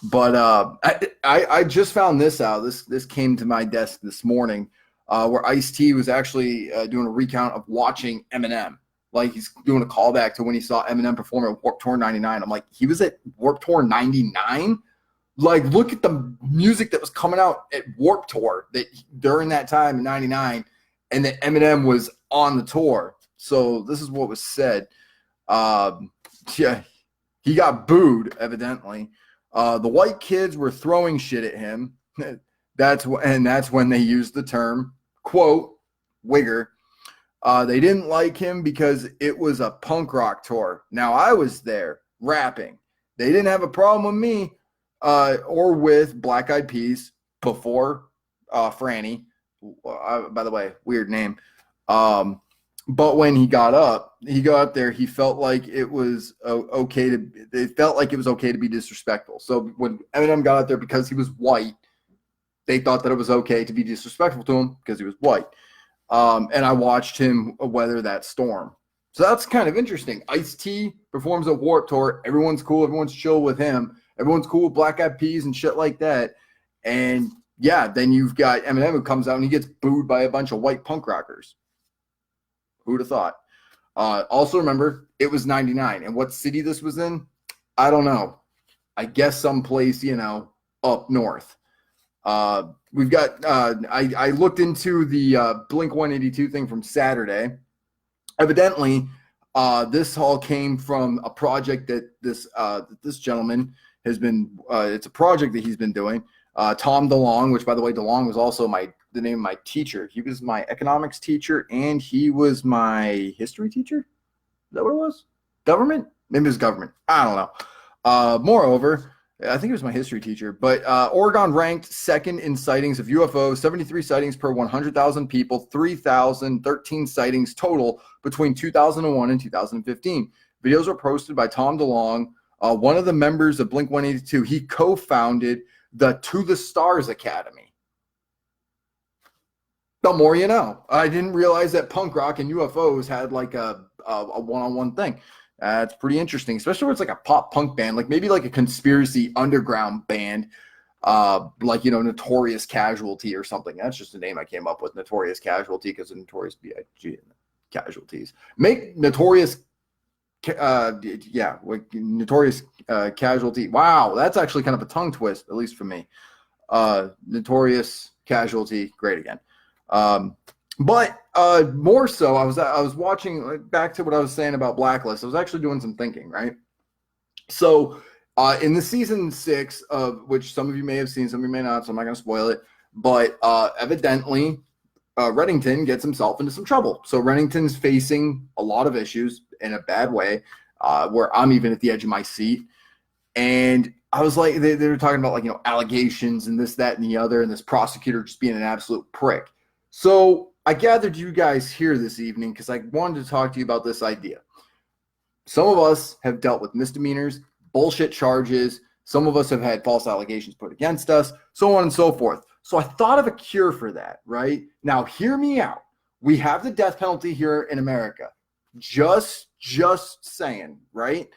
But I just found this out. This came to my desk this morning. Where Ice-T was actually doing a recount of watching Eminem. Like, he's doing a callback to when he saw Eminem perform at Warped Tour 99. I'm like, he was at Warped Tour 99? Like, look at the music that was coming out at Warped Tour during that time in 99, and that Eminem was on the tour. So this is what was said. He got booed, evidently. The white kids were throwing shit at him. That's when they used the term, quote, "wigger." They didn't like him because it was a punk rock tour. Now, I was there rapping. They didn't have a problem with me or with Black Eyed Peas before Franny. By the way, weird name. But when he got up there, he felt like it was okay to be disrespectful. So when Eminem got out there, because he was white, they thought that it was okay to be disrespectful to him because he was white. And I watched him weather that storm. So that's kind of interesting. Ice-T performs at Warped Tour. Everyone's cool. Everyone's chill with him. Everyone's cool with Black Eyed Peas and shit like that. And yeah, then you've got Eminem who comes out and he gets booed by a bunch of white punk rockers. Who'd have thought? Also remember, it was 99. And what city this was in? I don't know. I guess someplace, up north. We've got, I looked into the Blink 182 thing from Saturday. Evidently, this all came from a project that this gentleman has been, it's a project that he's been doing. Tom DeLong, which by the way, DeLong was also the name of my teacher. He was my economics teacher and he was my history teacher. Is that what it was? Government? Maybe it was government. I don't know. Moreover, I think it was my history teacher, but Oregon ranked second in sightings of UFOs, 73 sightings per 100,000 people, 3,013 sightings total between 2001 and 2015. Videos were posted by Tom DeLong, one of the members of Blink 182. He co-founded the To the Stars Academy. The more you know. I didn't realize that punk rock and UFOs had like a one-on-one thing. It's pretty interesting, especially where it's like a pop punk band, like maybe like a conspiracy underground band, like, Notorious Casualty or something. That's just a name I came up with, Notorious Casualty, because of Notorious B.I.G. Casualties. Make Notorious, Notorious Casualty. Wow, that's actually kind of a tongue twist, at least for me. Notorious Casualty, great again. But more so, I was watching, back to what I was saying about Blacklist. I was actually doing some thinking, right? So in the season 6 of which some of you may have seen, some of you may not, so I'm not going to spoil it. But evidently, Reddington gets himself into some trouble. So Reddington's facing a lot of issues in a bad way, where I'm even at the edge of my seat. And I was like, they were talking about allegations and this, that, and the other, and this prosecutor just being an absolute prick. So I gathered you guys here this evening because I wanted to talk to you about this idea. Some of us have dealt with misdemeanors, bullshit charges. Some of us have had false allegations put against us, so on and so forth. So I thought of a cure for that, right? Now, hear me out. We have the death penalty here in America. Just saying, right?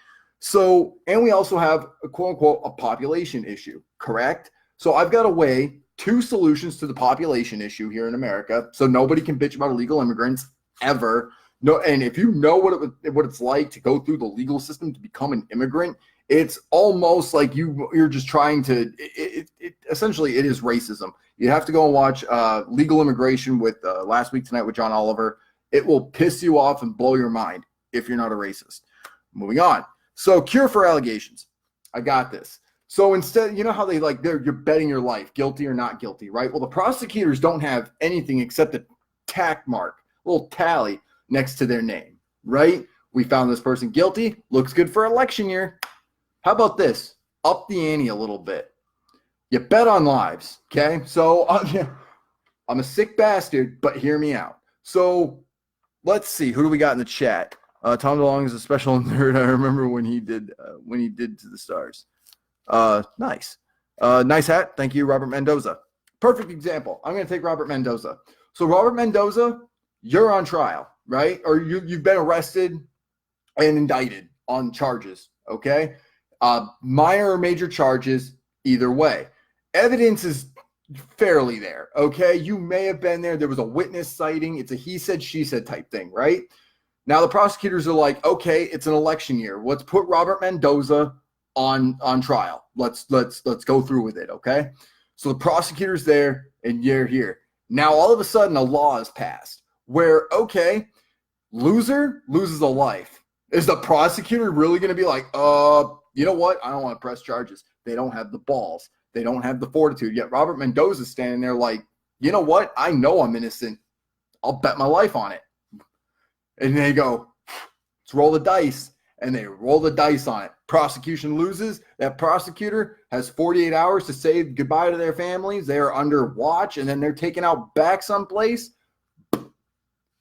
So, and we also have a quote unquote a population issue, correct? So I've got a way, two solutions to the population issue here in America. So nobody can bitch about illegal immigrants ever. No, and if you know what it's like to go through the legal system to become an immigrant, it's almost like you're just trying to. Essentially, it is racism. You have to go and watch Legal Immigration with Last Week Tonight with John Oliver. It will piss you off and blow your mind if you're not a racist. Moving on. So, cure for allegations. I got this. So instead, you know how you're betting your life, guilty or not guilty, right? Well, the prosecutors don't have anything except a tack mark, a little tally next to their name, right? We found this person guilty. Looks good for election year. How about this? Up the ante a little bit. You bet on lives, okay? So I'm a sick bastard, but hear me out. So let's see. Who do we got in the chat? Tom DeLonge is a special nerd. I remember when he did To the Stars. Nice. Nice hat. Thank you, Robert Mendoza. Perfect example. I'm going to take Robert Mendoza. So Robert Mendoza, you're on trial, right? Or you've been arrested and indicted on charges, okay? Minor or major charges, either way. Evidence is fairly there, okay? You may have been there. There was a witness sighting. It's a he said, she said type thing, right? Now the prosecutors are like, okay, it's an election year. Let's put Robert Mendoza on trial. Let's go through with it, okay? So the prosecutor's there and you're here. Now all of a sudden a law is passed where, okay, loser loses a life. Is the prosecutor really going to be like, you know what? I don't want to press charges. They don't have the balls. They don't have the fortitude. Yet Robert Mendoza's standing there like, you know what? I know I'm innocent. I'll bet my life on it. And they go, let's roll the dice. And they roll the dice on it. Prosecution loses. That prosecutor has 48 hours to say goodbye to their families. They are under watch, and then they're taken out back someplace.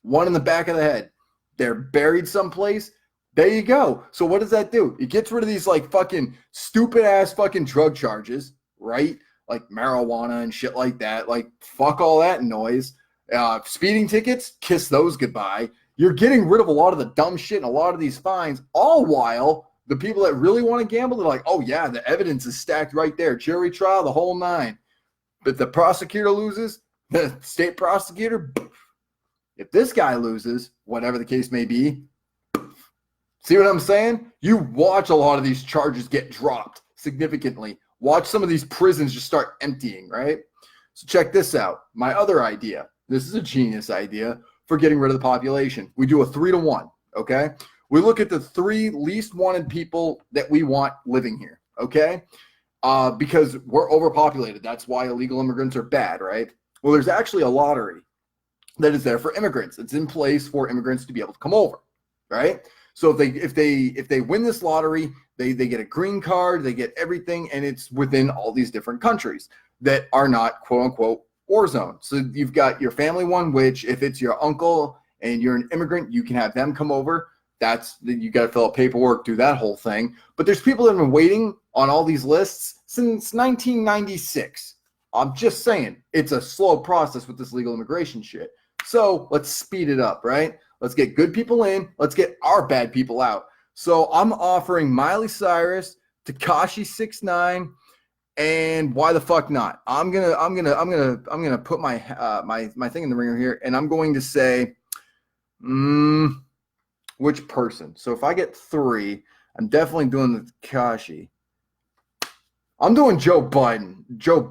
One in the back of the head. They're buried someplace. There you go. So what does that do? It gets rid of these like fucking stupid ass fucking drug charges, right? Like marijuana and shit like that. Like fuck all that noise. Speeding tickets, kiss those goodbye. You're getting rid of a lot of the dumb shit and a lot of these fines, all while the people that really want to gamble, they're like, oh yeah, the evidence is stacked right there. Jury trial, the whole nine. But the prosecutor loses, the state prosecutor, if this guy loses, whatever the case may be, see what I'm saying? You watch a lot of these charges get dropped significantly. Watch some of these prisons just start emptying, right? So check this out. My other idea. This is a genius idea for getting rid of the population. We do a 3-to-1, okay? We look at the 3 least wanted people that we want living here, okay? Because we're overpopulated. That's why illegal immigrants are bad, right? Well, there's actually a lottery that is there for immigrants. It's in place for immigrants to be able to come over, right? So if they win this lottery, they get a green card, they get everything, and it's within all these different countries that are not quote unquote war zone. So you've got your family one, which if it's your uncle and you're an immigrant, you can have them come over. You got to fill out paperwork, do that whole thing. But there's people that have been waiting on all these lists since 1996. I'm just saying, it's a slow process with this legal immigration shit. So let's speed it up, right? Let's get good people in. Let's get our bad people out. So I'm offering Miley Cyrus, Tekashi 6ix9ine, and why the fuck not? I'm gonna put my my thing in the ringer here, and I'm going to say, which person? So if I get 3, I'm definitely doing the Tekashi. I'm doing Joe Budden, not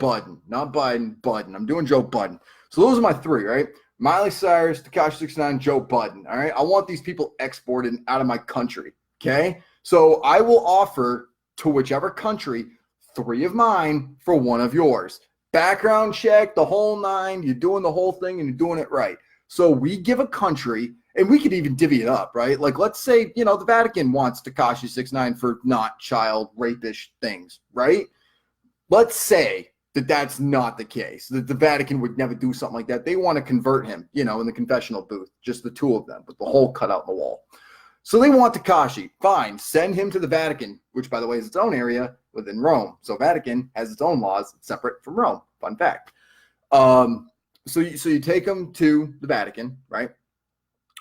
Biden, Budden. I'm doing Joe Budden. So those are my 3, right? Miley Cyrus, Tekashi 6ix9ine, Joe Budden. All right. I want these people exported out of my country. Okay. So I will offer to whichever country 3 of mine for 1 of yours. Background check, the whole 9. You're doing the whole thing and you're doing it right. So we give a country, and we could even divvy it up, right? Like, let's say, the Vatican wants Tekashi 6ix9ine for not child rapish things, right? Let's say that that's not the case, that the Vatican would never do something like that. They want to convert him, in the confessional booth, just the two of them with the hole cut out in the wall. So they want Tekashi. Fine, send him to the Vatican, which, by the way, is its own area within Rome. So Vatican has its own laws separate from Rome. Fun fact. So you take him to the Vatican, right?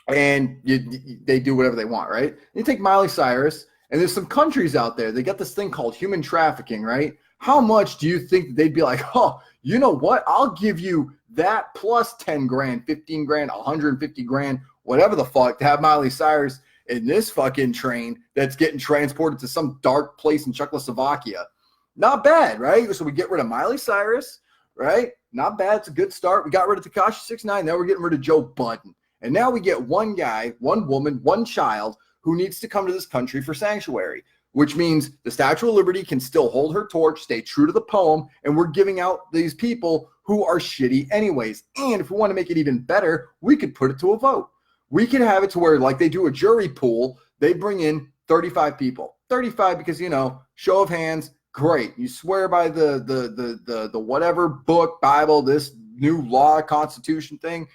And they do whatever they want, right? You take Miley Cyrus, and there's some countries out there, they got this thing called human trafficking, right? How much do you think that they'd be like, oh, you know what? I'll give you that plus 10 grand, 15 grand, 150 grand, whatever the fuck, to have Miley Cyrus in this fucking train that's getting transported to some dark place in Czechoslovakia. Not bad, right? So we get rid of Miley Cyrus, right? Not bad. It's a good start. We got rid of Tekashi 6ix9ine. Now we're getting rid of Joe Budden. And now we get one guy, one woman, one child who needs to come to this country for sanctuary, which means the Statue of Liberty can still hold her torch, stay true to the poem, and we're giving out these people who are shitty anyways. And if we want to make it even better, we could put it to a vote. We could have it to where, like they do a jury pool, they bring in 35 people. 35 because, show of hands, great. You swear by the whatever book, Bible, this new law, Constitution thing.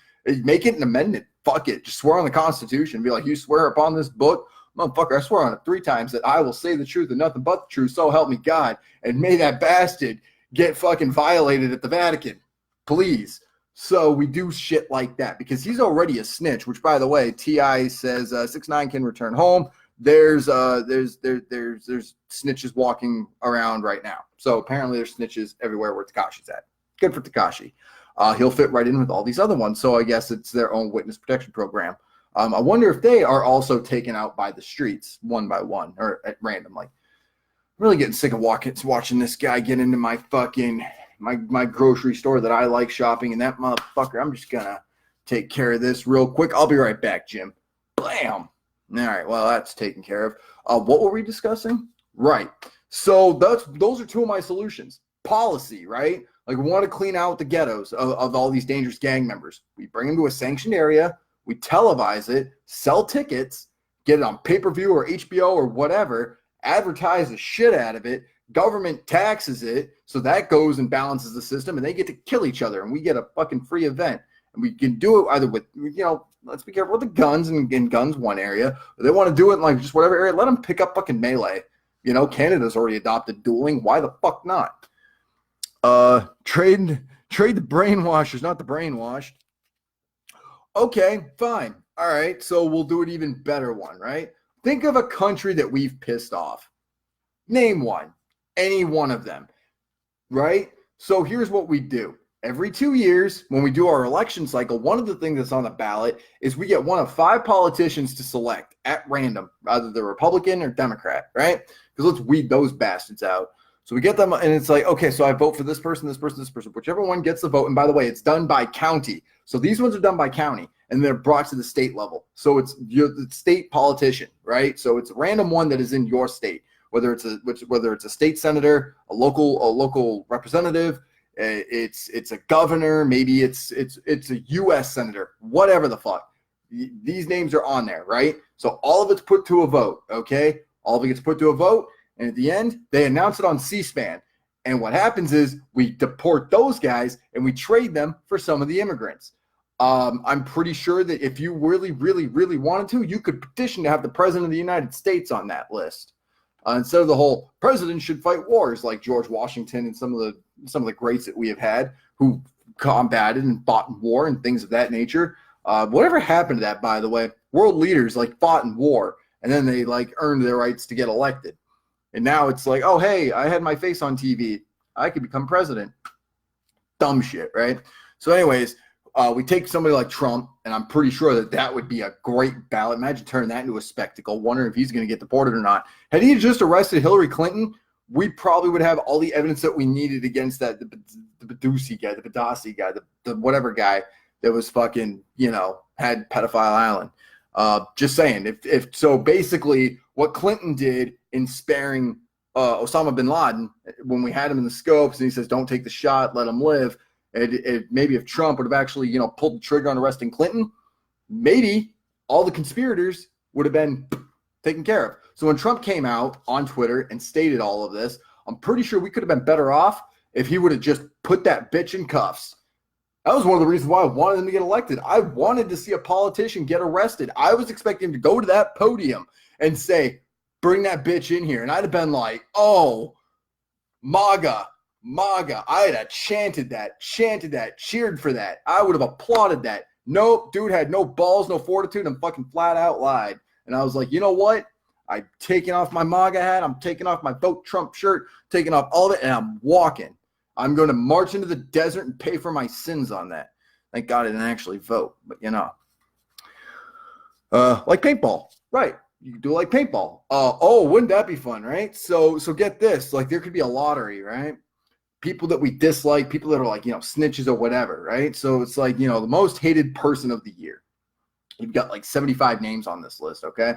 Make it an amendment. Fuck it. Just swear on the Constitution. Be like, you swear upon this book? Motherfucker, I swear on it 3 times that I will say the truth and nothing but the truth. So help me God. And may that bastard get fucking violated at the Vatican. Please. So we do shit like that because he's already a snitch, which, by the way, T.I. says 6ix9ine can return home. There's snitches walking around right now. So apparently there's snitches everywhere where Tekashi's at. Good for Tekashi. He'll fit right in with all these other ones. So I guess it's their own witness protection program. I wonder if they are also taken out by the streets one by one or at random. Like, I'm really getting sick of watching this guy get into my fucking my grocery store that I like shopping, and that motherfucker. I'm just gonna take care of this real quick. I'll be right back, Jim. Blam. All right. Well, that's taken care of. What were we discussing? Right. So those are 2 of my solutions. Policy, right? Like, we want to clean out the ghettos of all these dangerous gang members. We bring them to a sanctioned area. We televise it, sell tickets, get it on pay-per-view or HBO or whatever, advertise the shit out of it. Government taxes it, so that goes and balances the system, and they get to kill each other, and we get a fucking free event. And we can do it either with, let's be careful with the guns and guns one area. If they want to do it in like just whatever area, let them pick up fucking melee. Canada's already adopted dueling. Why the fuck not? Trade the brainwashers, not the brainwashed. Okay, fine. All right, so we'll do an even better one, right? Think of a country that we've pissed off. Name one. Any one of them, right? So here's what we do. Every 2 years, when we do our election cycle, one of the things that's on the ballot is we get one of 5 politicians to select at random, either the Republican or Democrat, right? Because let's weed those bastards out. So we get them, and it's like, okay, so I vote for this person, this person, this person. Whichever one gets the vote, and by the way, it's done by county. So these ones are done by county, and they're brought to the state level. So it's the state politician, right? So it's a random one that is in your state. Whether it's a state senator, a local representative, it's a governor, maybe it's a U.S. senator, whatever the fuck. These names are on there, right? So all of it's put to a vote, okay? All of it gets put to a vote, and at the end, they announce it on C-SPAN. And what happens is we deport those guys and we trade them for some of the immigrants. I'm pretty sure that if you really, really, really wanted to, you could petition to have the president of the United States on that list. Instead of the whole president should fight wars like George Washington and some of the greats that we have had who combated and fought in war and things of that nature. Whatever happened to that, by the way? World leaders fought in war and then they earned their rights to get elected. And now it's like, oh, hey, I had my face on TV. I could become president. Dumb shit, right? So anyways, we take somebody like Trump, and I'm pretty sure that would be a great ballot. Imagine turning that into a spectacle, wondering if he's going to get deported or not. Had he just arrested Hillary Clinton, we probably would have all the evidence that we needed against the Badussi guy, the Badassi guy, the whatever guy that was fucking, had Pedophile Island. Just saying. If so, basically, what Clinton did in sparing Osama bin Laden, when we had him in the scopes, and he says, "Don't take the shot, let him live." Maybe if Trump would have actually, pulled the trigger on arresting Clinton, maybe all the conspirators would have been taken care of. So when Trump came out on Twitter and stated all of this, I'm pretty sure we could have been better off if he would have just put that bitch in cuffs. That was one of the reasons why I wanted him to get elected. I wanted to see a politician get arrested. I was expecting him to go to that podium and say, bring that bitch in here. And I'd have been like, oh, MAGA, MAGA. I'd have chanted that, cheered for that. I would have applauded that. Nope, dude had no balls, no fortitude, and fucking flat out lied. And I was like, you know what? I'm taking off my MAGA hat. I'm taking off my Vote Trump shirt, taking off all of it, and I'm walking. I'm going to march into the desert and pay for my sins on that. Thank God I didn't actually vote, but you know. Like paintball, right? You can do like paintball. Oh, wouldn't that be fun, right? So get this. Like there could be a lottery, right? People that we dislike, people that are like, snitches or whatever, right? So it's like, the most hated person of the year. You've got like 75 names on this list, okay?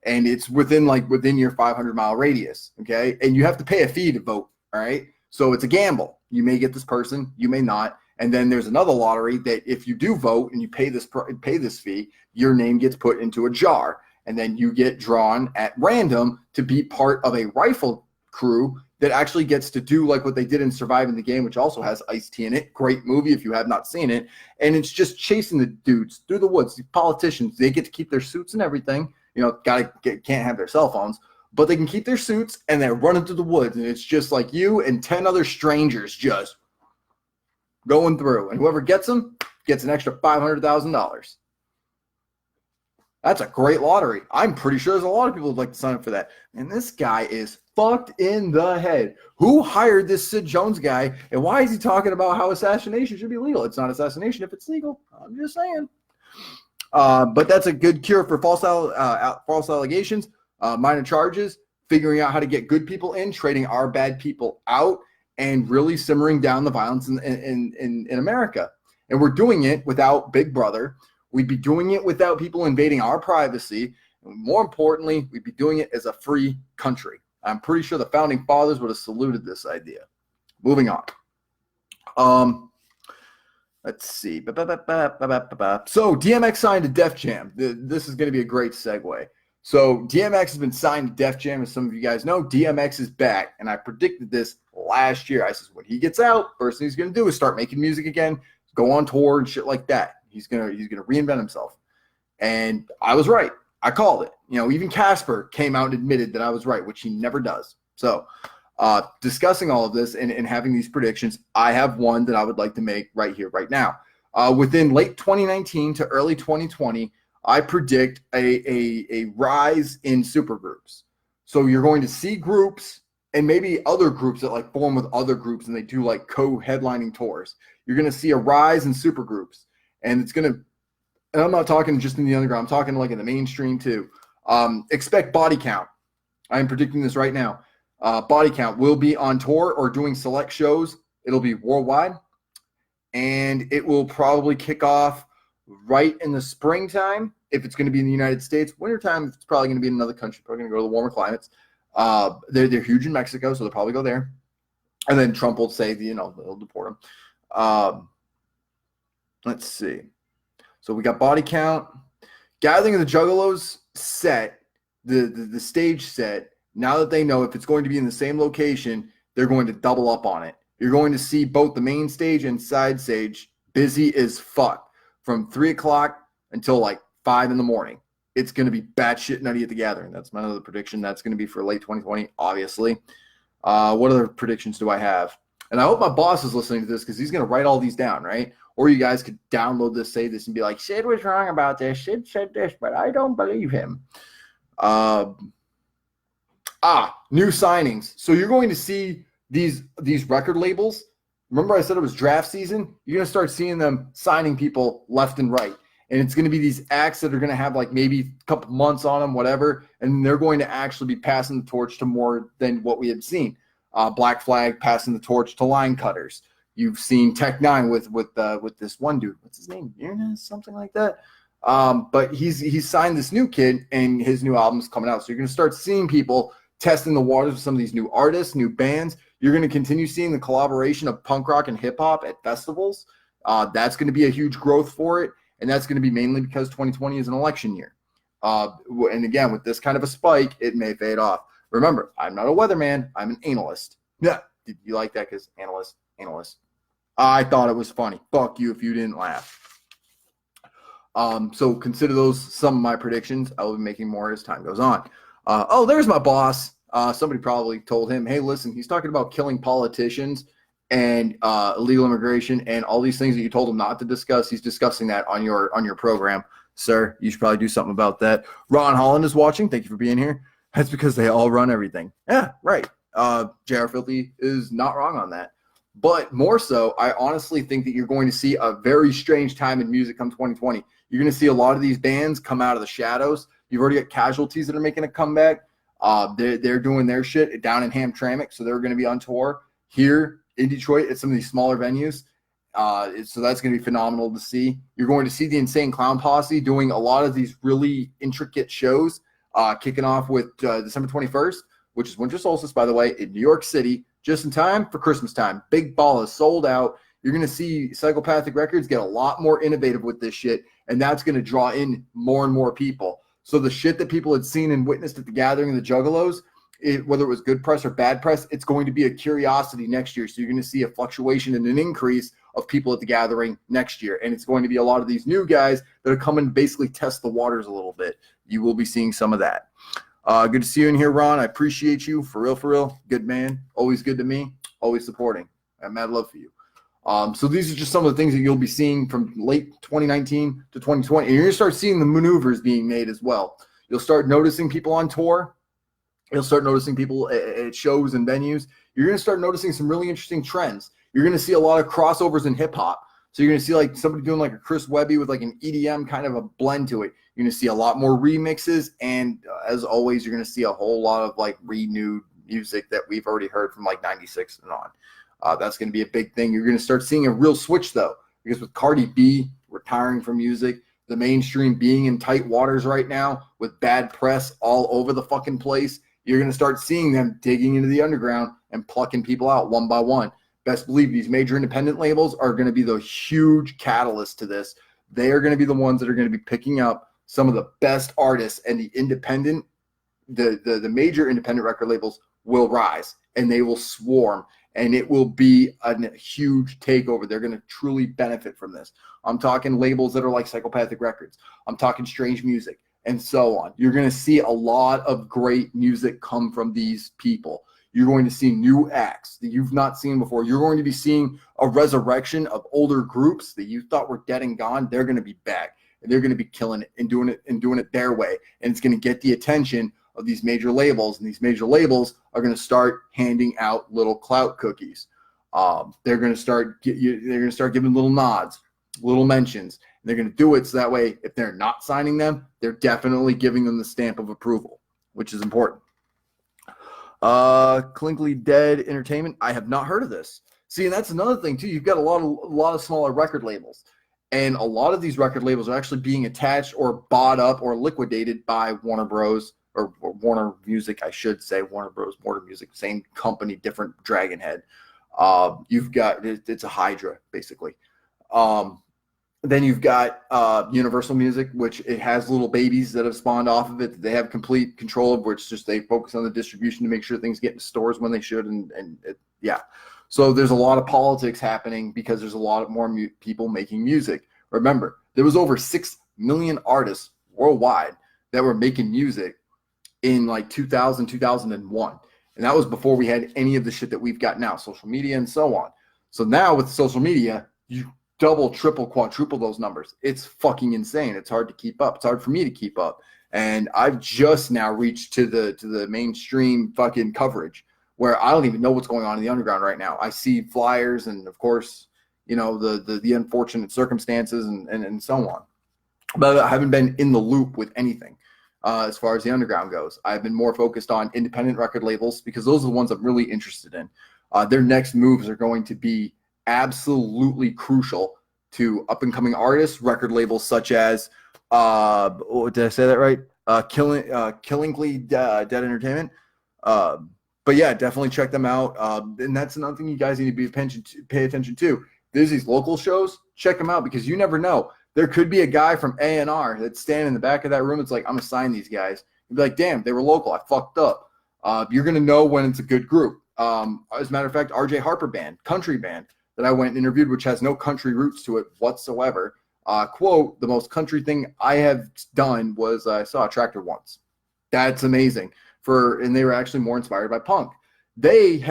And it's within your 500-mile radius, okay? And you have to pay a fee to vote, all right? So it's a gamble. You may get this person, you may not. And then there's another lottery that if you do vote and you pay this fee, your name gets put into a jar. And then you get drawn at random to be part of a rifle crew that actually gets to do like what they did in Surviving the Game, which also has Ice-T in it. Great movie if you have not seen it. And it's just chasing the dudes through the woods. The politicians, they get to keep their suits and everything. Can't have their cell phones. But they can keep their suits and they're running through the woods. And it's just like you and 10 other strangers just going through. And whoever gets them gets an extra $500,000. That's a great lottery. I'm pretty sure there's a lot of people who'd like to sign up for that. And this guy is fucked in the head. Who hired this Sid Jones guy? And why is he talking about how assassination should be legal? It's not assassination if it's legal. I'm just saying. But that's a good cure for false allegations. Minor charges, figuring out how to get good people in, trading our bad people out, and really simmering down the violence in America. And we're doing it without Big Brother. We'd be doing it without people invading our privacy. And more importantly, we'd be doing it as a free country. I'm pretty sure the founding fathers would have saluted this idea. Moving on. Let's see. So DMX signed to Def Jam. This is going to be a great segue. So DMX has been signed to Def Jam, as some of you guys know. DMX is back, and I predicted this last year. I said when he gets out, first thing he's going to do is start making music again, go on tour and shit like that. He's gonna reinvent himself, and I was right. I called it. Even Casper came out and admitted that I was right, which he never does. So, discussing all of this and having these predictions, I have one that I would like to make right here, right now. Within late 2019 to early 2020. I predict a rise in supergroups. So you're going to see groups and maybe other groups that like form with other groups and they do like co-headlining tours. You're going to see a rise in supergroups, and it's going to, and I'm not talking just in the underground, I'm talking like in the mainstream too. Expect Body Count. I'm predicting this right now. Body Count will be on tour or doing select shows. It'll be worldwide, and it will probably kick off right in the springtime, if it's going to be in the United States. Wintertime, it's probably going to be in another country. Probably going to go to the warmer climates. They're huge in Mexico, so they'll probably go there. And then Trump will say, they'll deport them. Let's see. So we got Body Count. Gathering of the Juggalos set, the stage set. Now that they know if it's going to be in the same location, they're going to double up on it. You're going to see both the main stage and side stage busy as fuck. From 3 o'clock until like 5 in the morning. It's going to be batshit nutty at the Gathering. That's my other prediction. That's going to be for late 2020, obviously. What other predictions do I have? And I hope my boss is listening to this because he's going to write all these down, right? Or you guys could download this, say this, and be like, Sid was wrong about this. Sid said this, but I don't believe him. New signings. So you're going to see these record labels. Remember I said it was draft season? You're going to start seeing them signing people left and right. And it's going to be these acts that are going to have like maybe a couple months on them, whatever. And they're going to actually be passing the torch to more than what we had seen. Black Flag passing the torch to Line Cutters. You've seen Tech Nine with this one dude. What's his name? Something like that. But he's signed this new kid, and his new album's coming out. So you're going to start seeing people testing the waters with some of these new artists, new bands. You're going to continue seeing the collaboration of punk rock and hip hop at festivals. That's going to be a huge growth for it. And that's going to be mainly because 2020 is an election year. And again, with this kind of a spike, it may fade off. Remember, I'm not a weatherman. I'm an analyst. Yeah, Did you like that? Because analyst. I thought it was funny. Fuck you if you didn't laugh. So consider those some of my predictions. I will be making more as time goes on. Oh, there's my boss. Somebody probably told him, hey, listen, he's talking about killing politicians and illegal immigration and all these things that you told him not to discuss. He's discussing that on your program. Sir, you should probably do something about that. Ron Holland is watching. Thank you for being here. That's because they all run everything. Yeah, right. JR Filthy is not wrong on that. But more so, I honestly think that you're going to see a very strange time in music come 2020. You're going to see a lot of these bands come out of the shadows. You've already got Casualties that are making a comeback. They're doing their shit down in Hamtramck, so they're going to be on tour here in Detroit at some of these smaller venues. So that's going to be phenomenal to see. You're going to see the Insane Clown Posse doing a lot of these really intricate shows, kicking off with December 21st, which is Winter Solstice, by the way, in New York City, just in time for Christmas time. Big Ball is sold out. You're going to see Psychopathic Records get a lot more innovative with this shit, and that's going to draw in more and more people. So the shit that people had seen and witnessed at the Gathering of the Juggalos, whether it was good press or bad press, it's going to be a curiosity next year. So you're going to see a fluctuation and an increase of people at the Gathering next year. And it's going to be a lot of these new guys that are coming to basically test the waters a little bit. You will be seeing some of that. Good to see you in here, Ron. I appreciate you. For real. Good man. Always good to me. Always supporting. I have mad love for you. So these are just some of the things that you'll be seeing from late 2019 to 2020. And you're going to start seeing the maneuvers being made as well. You'll start noticing people on tour. You'll start noticing people at shows and venues. You're going to start noticing some really interesting trends. You're going to see a lot of crossovers in hip hop. So you're going to see like somebody doing like a Chris Webby with like an EDM kind of a blend to it. You're going to see a lot more remixes. And as always, you're going to see a whole lot of like renewed music that we've already heard from like 96 and on. That's going to be a big thing. You're going to start seeing a real switch though, because with Cardi B retiring from music, the mainstream being in tight waters right now with bad press all over the fucking place, you're going to start seeing them digging into the underground and plucking people out one by one. Best believe these major independent labels are going to be the huge catalyst to this. They are going to be the ones that are going to be picking up some of the best artists, and the major independent record labels will rise and they will swarm, and it will be a huge takeover. They're going to truly benefit from this. I'm talking labels that are like Psychopathic Records. I'm talking Strange Music and so on. You're going to see a lot of great music come from these people. You're going to see new acts that you've not seen before. You're going to be seeing a resurrection of older groups that you thought were dead and gone. They're going to be back, and they're going to be killing it and doing it their way. And it's going to get the attention of these major labels, and these major labels are going to start handing out little clout cookies. They're going to start giving little nods, little mentions. And they're going to do it so that way, if they're not signing them, they're definitely giving them the stamp of approval, which is important. Clinkly Dead Entertainment. I have not heard of this. See, and that's another thing too. You've got a lot of smaller record labels, and a lot of these record labels are actually being attached or bought up or liquidated by Warner Bros. Or Warner Music, I should say. Warner Bros. Warner Music, same company, different dragon head. You've got, it's a Hydra basically. Then you've got Universal Music, which it has little babies that have spawned off of it that they have complete control of, which just they focus on the distribution to make sure things get in stores when they should. Yeah. So there's a lot of politics happening because there's a lot more people making music. Remember, there was over 6 million artists worldwide that were making music in like 2000, 2001. And that was before we had any of the shit that we've got now, social media and so on. So now with social media, you double, triple, quadruple those numbers. It's fucking insane. It's hard to keep up. It's hard for me to keep up. And I've just now reached to the mainstream fucking coverage where I don't even know what's going on in the underground right now. I see flyers and of course, you know, the unfortunate circumstances and so on. But I haven't been in the loop with anything as far as the underground goes. I've been more focused on independent record labels because those are the ones I'm really interested in. Their next moves are going to be absolutely crucial to up-and-coming artists, record labels such as, did I say that right? Killingly Dead Entertainment. But yeah, definitely check them out. And that's another thing you guys need to pay attention to. There's these local shows. Check them out because you never know. There could be a guy from A&R that's standing in the back of that room. It's like, I'm going to sign these guys. You'd be like, damn, they were local. I fucked up. You're going to know when it's a good group. As a matter of fact, RJ Harper band, country band that I went and interviewed, which has no country roots to it whatsoever. Quote, the most country thing I have done was I saw a tractor once. That's amazing. And they were actually more inspired by punk. They've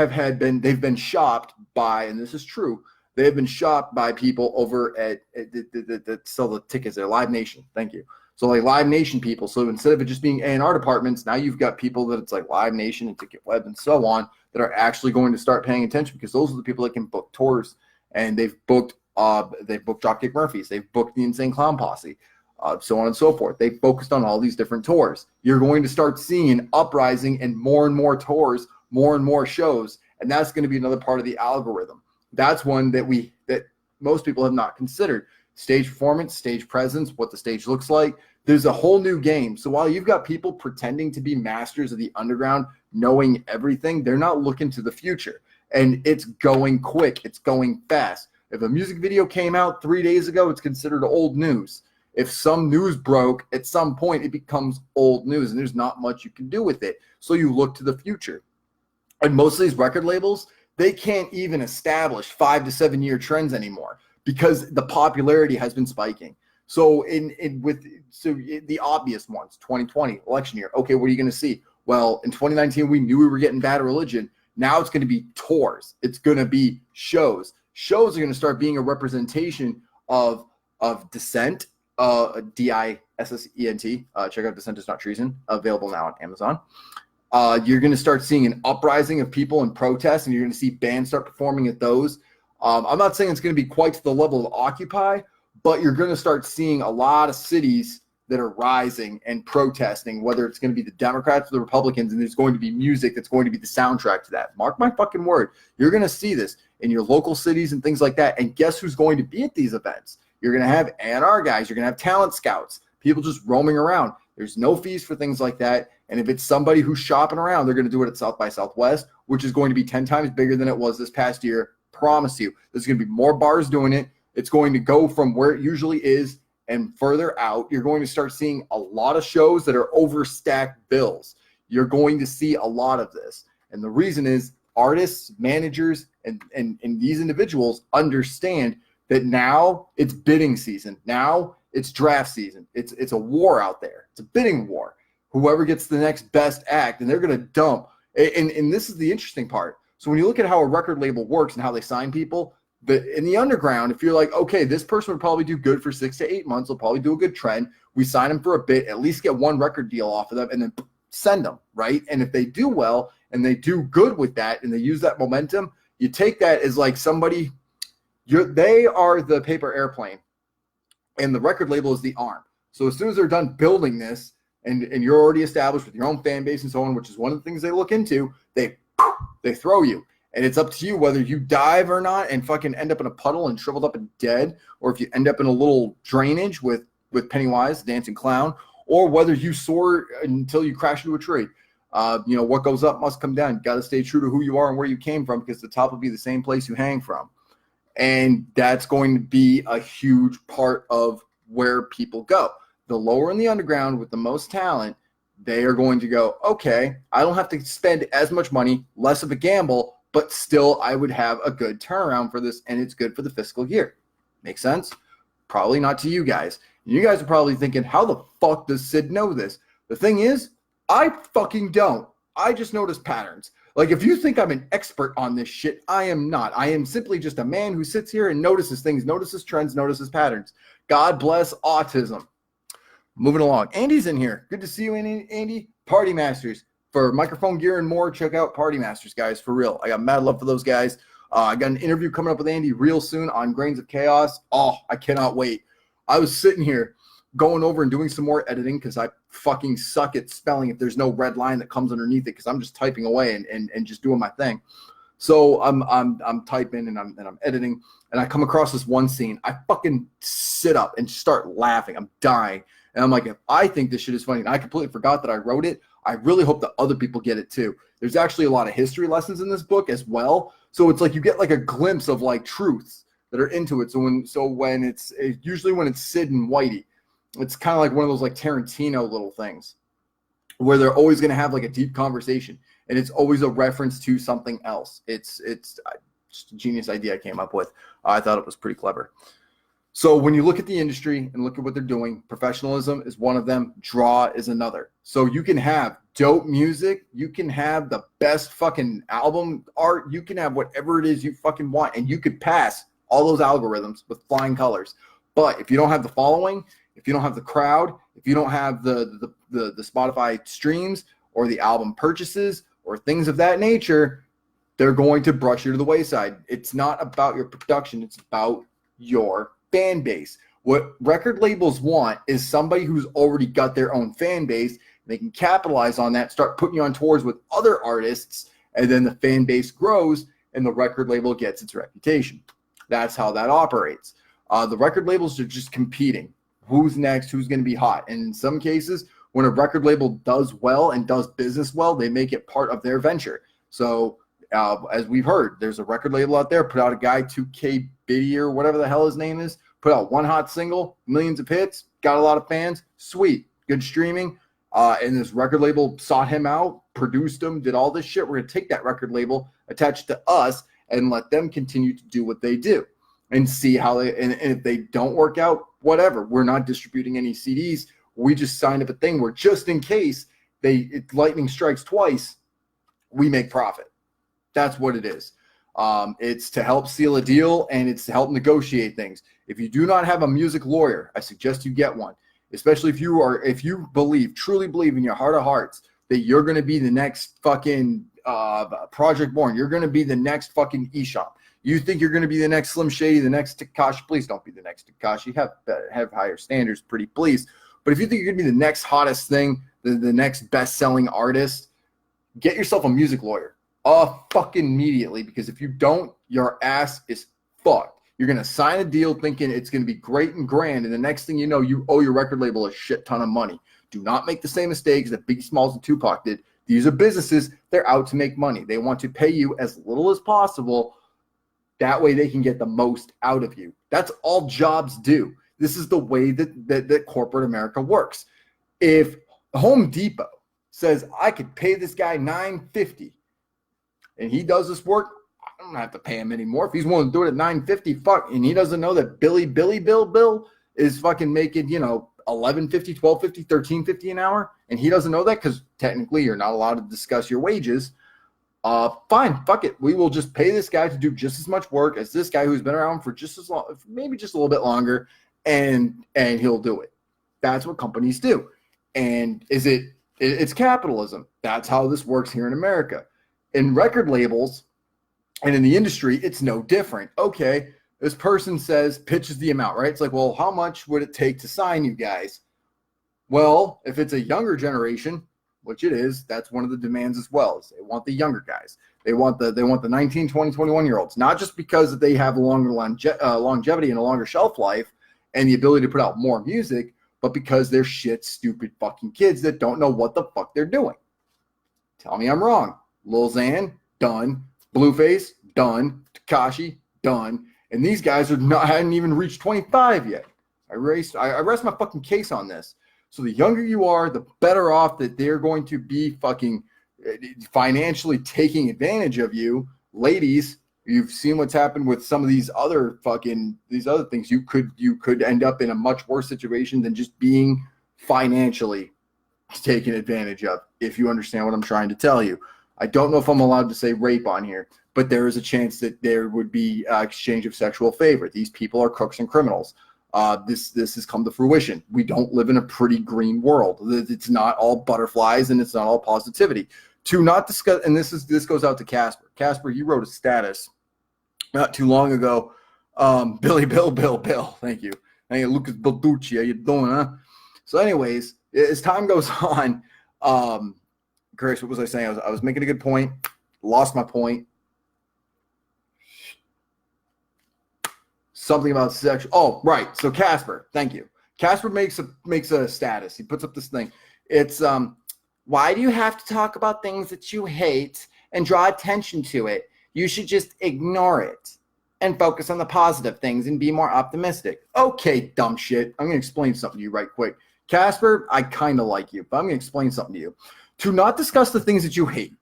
been shopped by, and this is true, they have been shopped by people over at that sell the tickets there, Live Nation. Thank you. So like Live Nation people. So instead of it just being A&R departments, now you've got people that it's like Live Nation and Ticket Web and so on that are actually going to start paying attention, because those are the people that can book tours. And they've booked Dropkick Murphys, they've booked the Insane Clown Posse, so on and so forth. They focused on all these different tours. You're going to start seeing an uprising and more tours, more and more shows, and that's going to be another part of the algorithm. That's one that most people have not considered. Stage performance, stage presence, what the stage looks like. There's a whole new game. So while you've got people pretending to be masters of the underground, knowing everything, they're not looking to the future. And it's going quick. It's going fast. If a music video came out 3 days ago, it's considered old news. If some news broke, at some point, it becomes old news, and there's not much you can do with it. So you look to the future. And most of these record labels, they can't even establish 5 to 7 year trends anymore because the popularity has been spiking. So the obvious ones, 2020 election year. Okay, what are you going to see? Well, in 2019, we knew we were getting Bad Religion. Now it's going to be tours. It's going to be shows. Shows are going to start being a representation of dissent, D-I-S-S-E-N-T. Check out Dissent is Not Treason, available now on Amazon. You're going to start seeing an uprising of people and protests, and you're going to see bands start performing at those. I'm not saying it's going to be quite to the level of Occupy, but you're going to start seeing a lot of cities that are rising and protesting, whether it's going to be the Democrats or the Republicans, and there's going to be music that's going to be the soundtrack to that. Mark my fucking word. You're going to see this in your local cities and things like that. And guess who's going to be at these events? You're going to have A&R guys. You're going to have talent scouts, people just roaming around. There's no fees for things like that. And if it's somebody who's shopping around, they're going to do it at South by Southwest, which is going to be 10 times bigger than it was this past year. Promise you. There's going to be more bars doing it. It's going to go from where it usually is and further out. You're going to start seeing a lot of shows that are overstacked bills. You're going to see a lot of this. And the reason is artists, managers, and these individuals understand that now it's bidding season. Now it's draft season. It's a war out there. It's a bidding war. Whoever gets the next best act, and they're going to dump. And this is the interesting part. So when you look at how a record label works and how they sign people, in the underground, if you're like, okay, this person would probably do good for 6 to 8 months, they'll probably do a good trend. We sign them for a bit, at least get one record deal off of them, and then send them, right? And if they do well and they do good with that and they use that momentum, you take that as like somebody, they are the paper airplane and the record label is the arm. So as soon as they're done building this and you're already established with your own fan base and so on, which is one of the things they look into, they throw you. And it's up to you whether you dive or not and fucking end up in a puddle and shriveled up and dead, or if you end up in a little drainage with Pennywise, the dancing clown, or whether you soar until you crash into a tree. What goes up must come down. You got to stay true to who you are and where you came from, because the top will be the same place you hang from. And that's going to be a huge part of where people go. The lower in the underground with the most talent, they are going to go, okay, I don't have to spend as much money, less of a gamble, but still I would have a good turnaround for this, and it's good for the fiscal year. Make sense? Probably not to you guys. You guys are probably thinking, how the fuck does Sid know this? The thing is, I fucking don't. I just notice patterns. Like, if you think I'm an expert on this shit, I am not. I am simply just a man who sits here and notices things, notices trends, notices patterns. God bless autism. Moving along. Andy's in here. Good to see you, Andy. Party Masters. For microphone gear and more, check out Party Masters, guys, for real. I got mad love for those guys. I got an interview coming up with Andy real soon on Grains of Chaos. Oh, I cannot wait. I was sitting here going over and doing some more editing because I fucking suck at spelling if there's no red line that comes underneath it, because I'm just typing away and just doing my thing. So I'm typing and I'm editing, and I come across this one scene. I fucking sit up and start laughing. I'm dying. And I'm like, if I think this shit is funny, and I completely forgot that I wrote it, I really hope that other people get it too. There's actually a lot of history lessons in this book as well. So it's like you get like a glimpse of like truths that are into it. So when it's usually when it's Sid and Whitey, it's kind of like one of those like Tarantino little things where they're always going to have like a deep conversation. and it's always a reference to something else. It's just a genius idea I came up with. I thought it was pretty clever. So when you look at the industry and look at what they're doing, professionalism is one of them, draw is another. So you can have dope music, you can have the best fucking album art, you can have whatever it is you fucking want, and you could pass all those algorithms with flying colors. But if you don't have the following, if you don't have the crowd, if you don't have the Spotify streams or the album purchases or things of that nature, they're going to brush you to the wayside. It's not about your production, it's about your fan base. What record labels want is somebody who's already got their own fan base. They can capitalize on that, start putting you on tours with other artists, and then the fan base grows and the record label gets its reputation. That's how that operates. The record labels are just competing. Who's next? Who's going to be hot? And in some cases, when a record label does well and does business well, they make it part of their venture. So as we've heard, there's a record label out there, put out a guy, 2K Biddy or whatever the hell his name is, put out one hot single, millions of hits, got a lot of fans, sweet, good streaming. And this record label sought him out, produced him, did all this shit. We're going to take that record label, attach it to us, and let them continue to do what they do and see how they, and if they don't work out, whatever. We're not distributing any CDs. We just signed up a thing where just in case lightning strikes twice, we make profit. That's what it is. It's to help seal a deal, and it's to help negotiate things. If you do not have a music lawyer, I suggest you get one, especially if you truly believe in your heart of hearts that you're going to be the next fucking Project Born. You're going to be the next fucking Esham. You think you're going to be the next Slim Shady, the next Tekashi. Please don't be the next Tekashi. Have higher standards, pretty please. But if you think you're going to be the next hottest thing, the next best-selling artist, get yourself a music lawyer. Fucking immediately, because if you don't, your ass is fucked. You're going to sign a deal thinking it's going to be great and grand, and the next thing you know, you owe your record label a shit ton of money. Do not make the same mistakes that Biggie Smalls and Tupac did. These are businesses. They're out to make money. They want to pay you as little as possible. That way they can get the most out of you. That's all jobs do. This is the way that corporate America works. If Home Depot says, I could pay this guy $9.50 and he does this work, I don't have to pay him anymore. If he's willing to do it at $9.50, fuck, and he doesn't know that Bill is fucking making, $11.50, $12.50, $13.50 an hour, and he doesn't know that because technically you're not allowed to discuss your wages. Fine, fuck it. We will just pay this guy to do just as much work as this guy who's been around for just as long, maybe just a little bit longer, and he'll do it. That's what companies do. And it's capitalism. That's how this works here in America. In record labels and in the industry, it's no different. Okay, this person pitches the amount, right? It's like, well, how much would it take to sign you guys? Well, if it's a younger generation, which it is, that's one of the demands as well. Is they want the younger guys. They want the 19, 20, 21-year-olds, not just because they have a longer longevity and a longer shelf life and the ability to put out more music, but because they're shit, stupid fucking kids that don't know what the fuck they're doing. Tell me I'm wrong. Lil Xan, done. Blueface, done. Tekashi, done. And these guys hadn't even reached 25 yet. I rest my fucking case on this. So the younger you are, the better off that they're going to be fucking financially taking advantage of you. Ladies, you've seen what's happened with some of these other things. You could end up in a much worse situation than just being financially taken advantage of, if you understand what I'm trying to tell you. I don't know if I'm allowed to say rape on here, but there is a chance that there would be exchange of sexual favor. These people are crooks and criminals. This has come to fruition. We don't live in a pretty green world. It's not all butterflies and it's not all positivity. To not discuss, and this goes out to Casper. Casper, you wrote a status not too long ago. Bill. Thank you. Lucas Balducci. How you doing, huh? So anyways, as time goes on, Chris, what was I saying? I was making a good point. Lost my point. Something about sexual. Oh, right. So Casper, thank you. Casper makes a status. He puts up this thing. It's why do you have to talk about things that you hate and draw attention to it? You should just ignore it and focus on the positive things and be more optimistic. Okay, dumb shit. I'm gonna explain something to you right quick. Casper, I kind of like you, but I'm gonna explain something to you. To not discuss the things that you hate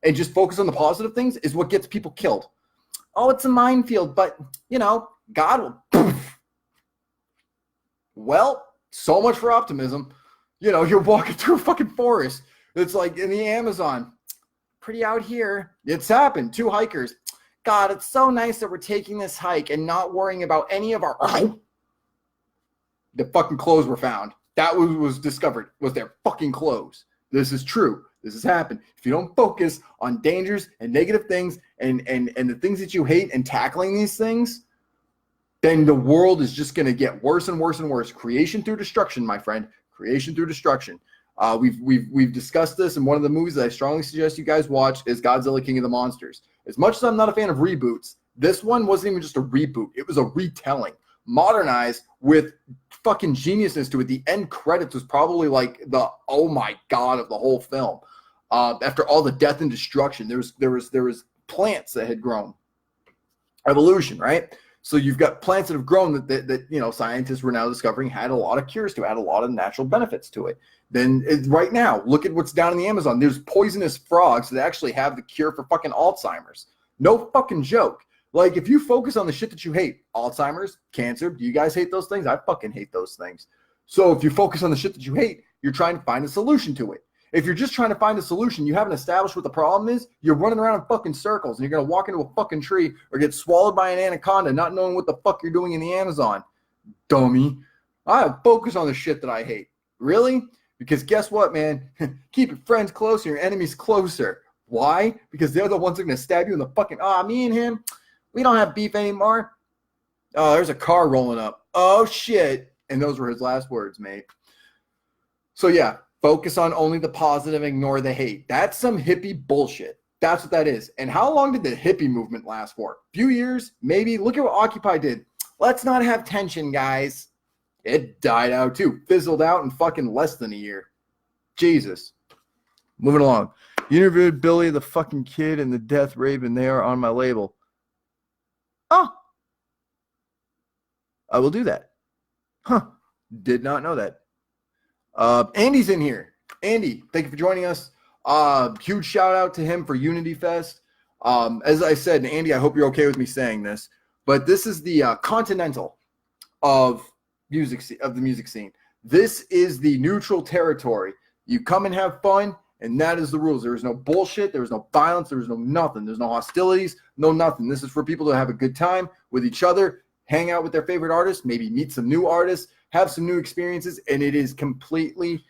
and just focus on the positive things is what gets people killed. Oh, it's a minefield, but, you know, God will. Well, so much for optimism. You know, you're walking through a fucking forest. It's like in the Amazon. Pretty out here. It's happened. 2 hikers. God, it's so nice that we're taking this hike and not worrying about any of our... The fucking clothes were found. That was discovered, was their fucking clothes. This is true. This has happened. If you don't focus on dangers and negative things and the things that you hate and tackling these things, then the world is just going to get worse and worse and worse. Creation through destruction, my friend. Creation through destruction. We've discussed this, and one of the movies that I strongly suggest you guys watch is Godzilla King of the Monsters. As much as I'm not a fan of reboots, this one wasn't even just a reboot. It was a retelling. Modernized with fucking geniusness to it. The end credits was probably like the oh my god of the whole film. After all the death and destruction, there was plants that had grown. Evolution, right? So you've got plants that have grown that you know scientists were now discovering had a lot of cures to it, had a lot of natural benefits to it. Then right now, look at what's down in the Amazon. There's poisonous frogs that actually have the cure for fucking Alzheimer's. No fucking joke. Like, if you focus on the shit that you hate, Alzheimer's, cancer, do you guys hate those things? I fucking hate those things. So if you focus on the shit that you hate, you're trying to find a solution to it. If you're just trying to find a solution, you haven't established what the problem is, you're running around in fucking circles, and you're going to walk into a fucking tree or get swallowed by an anaconda not knowing what the fuck you're doing in the Amazon. Dummy. I focus on the shit that I hate. Really? Because guess what, man? Keep your friends close and your enemies closer. Why? Because they're the ones that are going to stab you in the fucking, me and him, we don't have beef anymore. Oh, there's a car rolling up. Oh, shit. And those were his last words, mate. So, yeah, focus on only the positive, ignore the hate. That's some hippie bullshit. That's what that is. And how long did the hippie movement last for? A few years? Maybe. Look at what Occupy did. Let's not have tension, guys. It died out, too. Fizzled out in fucking less than a year. Jesus. Moving along. You interviewed Billy the fucking Kid and the Death Raven. They are on my label. Oh. I will do that. Huh. Did not know that. Andy's in here. Andy, thank you for joining us. Huge shout out to him for Unity Fest. As I said, and Andy, I hope you're okay with me saying this, but this is the continental of the music scene. This is the neutral territory. You come and have fun, and that is the rules. There is no bullshit. There is no violence. There is no nothing. There's no hostilities. No nothing. This is for people to have a good time with each other, hang out with their favorite artists, maybe meet some new artists, have some new experiences, and it is completely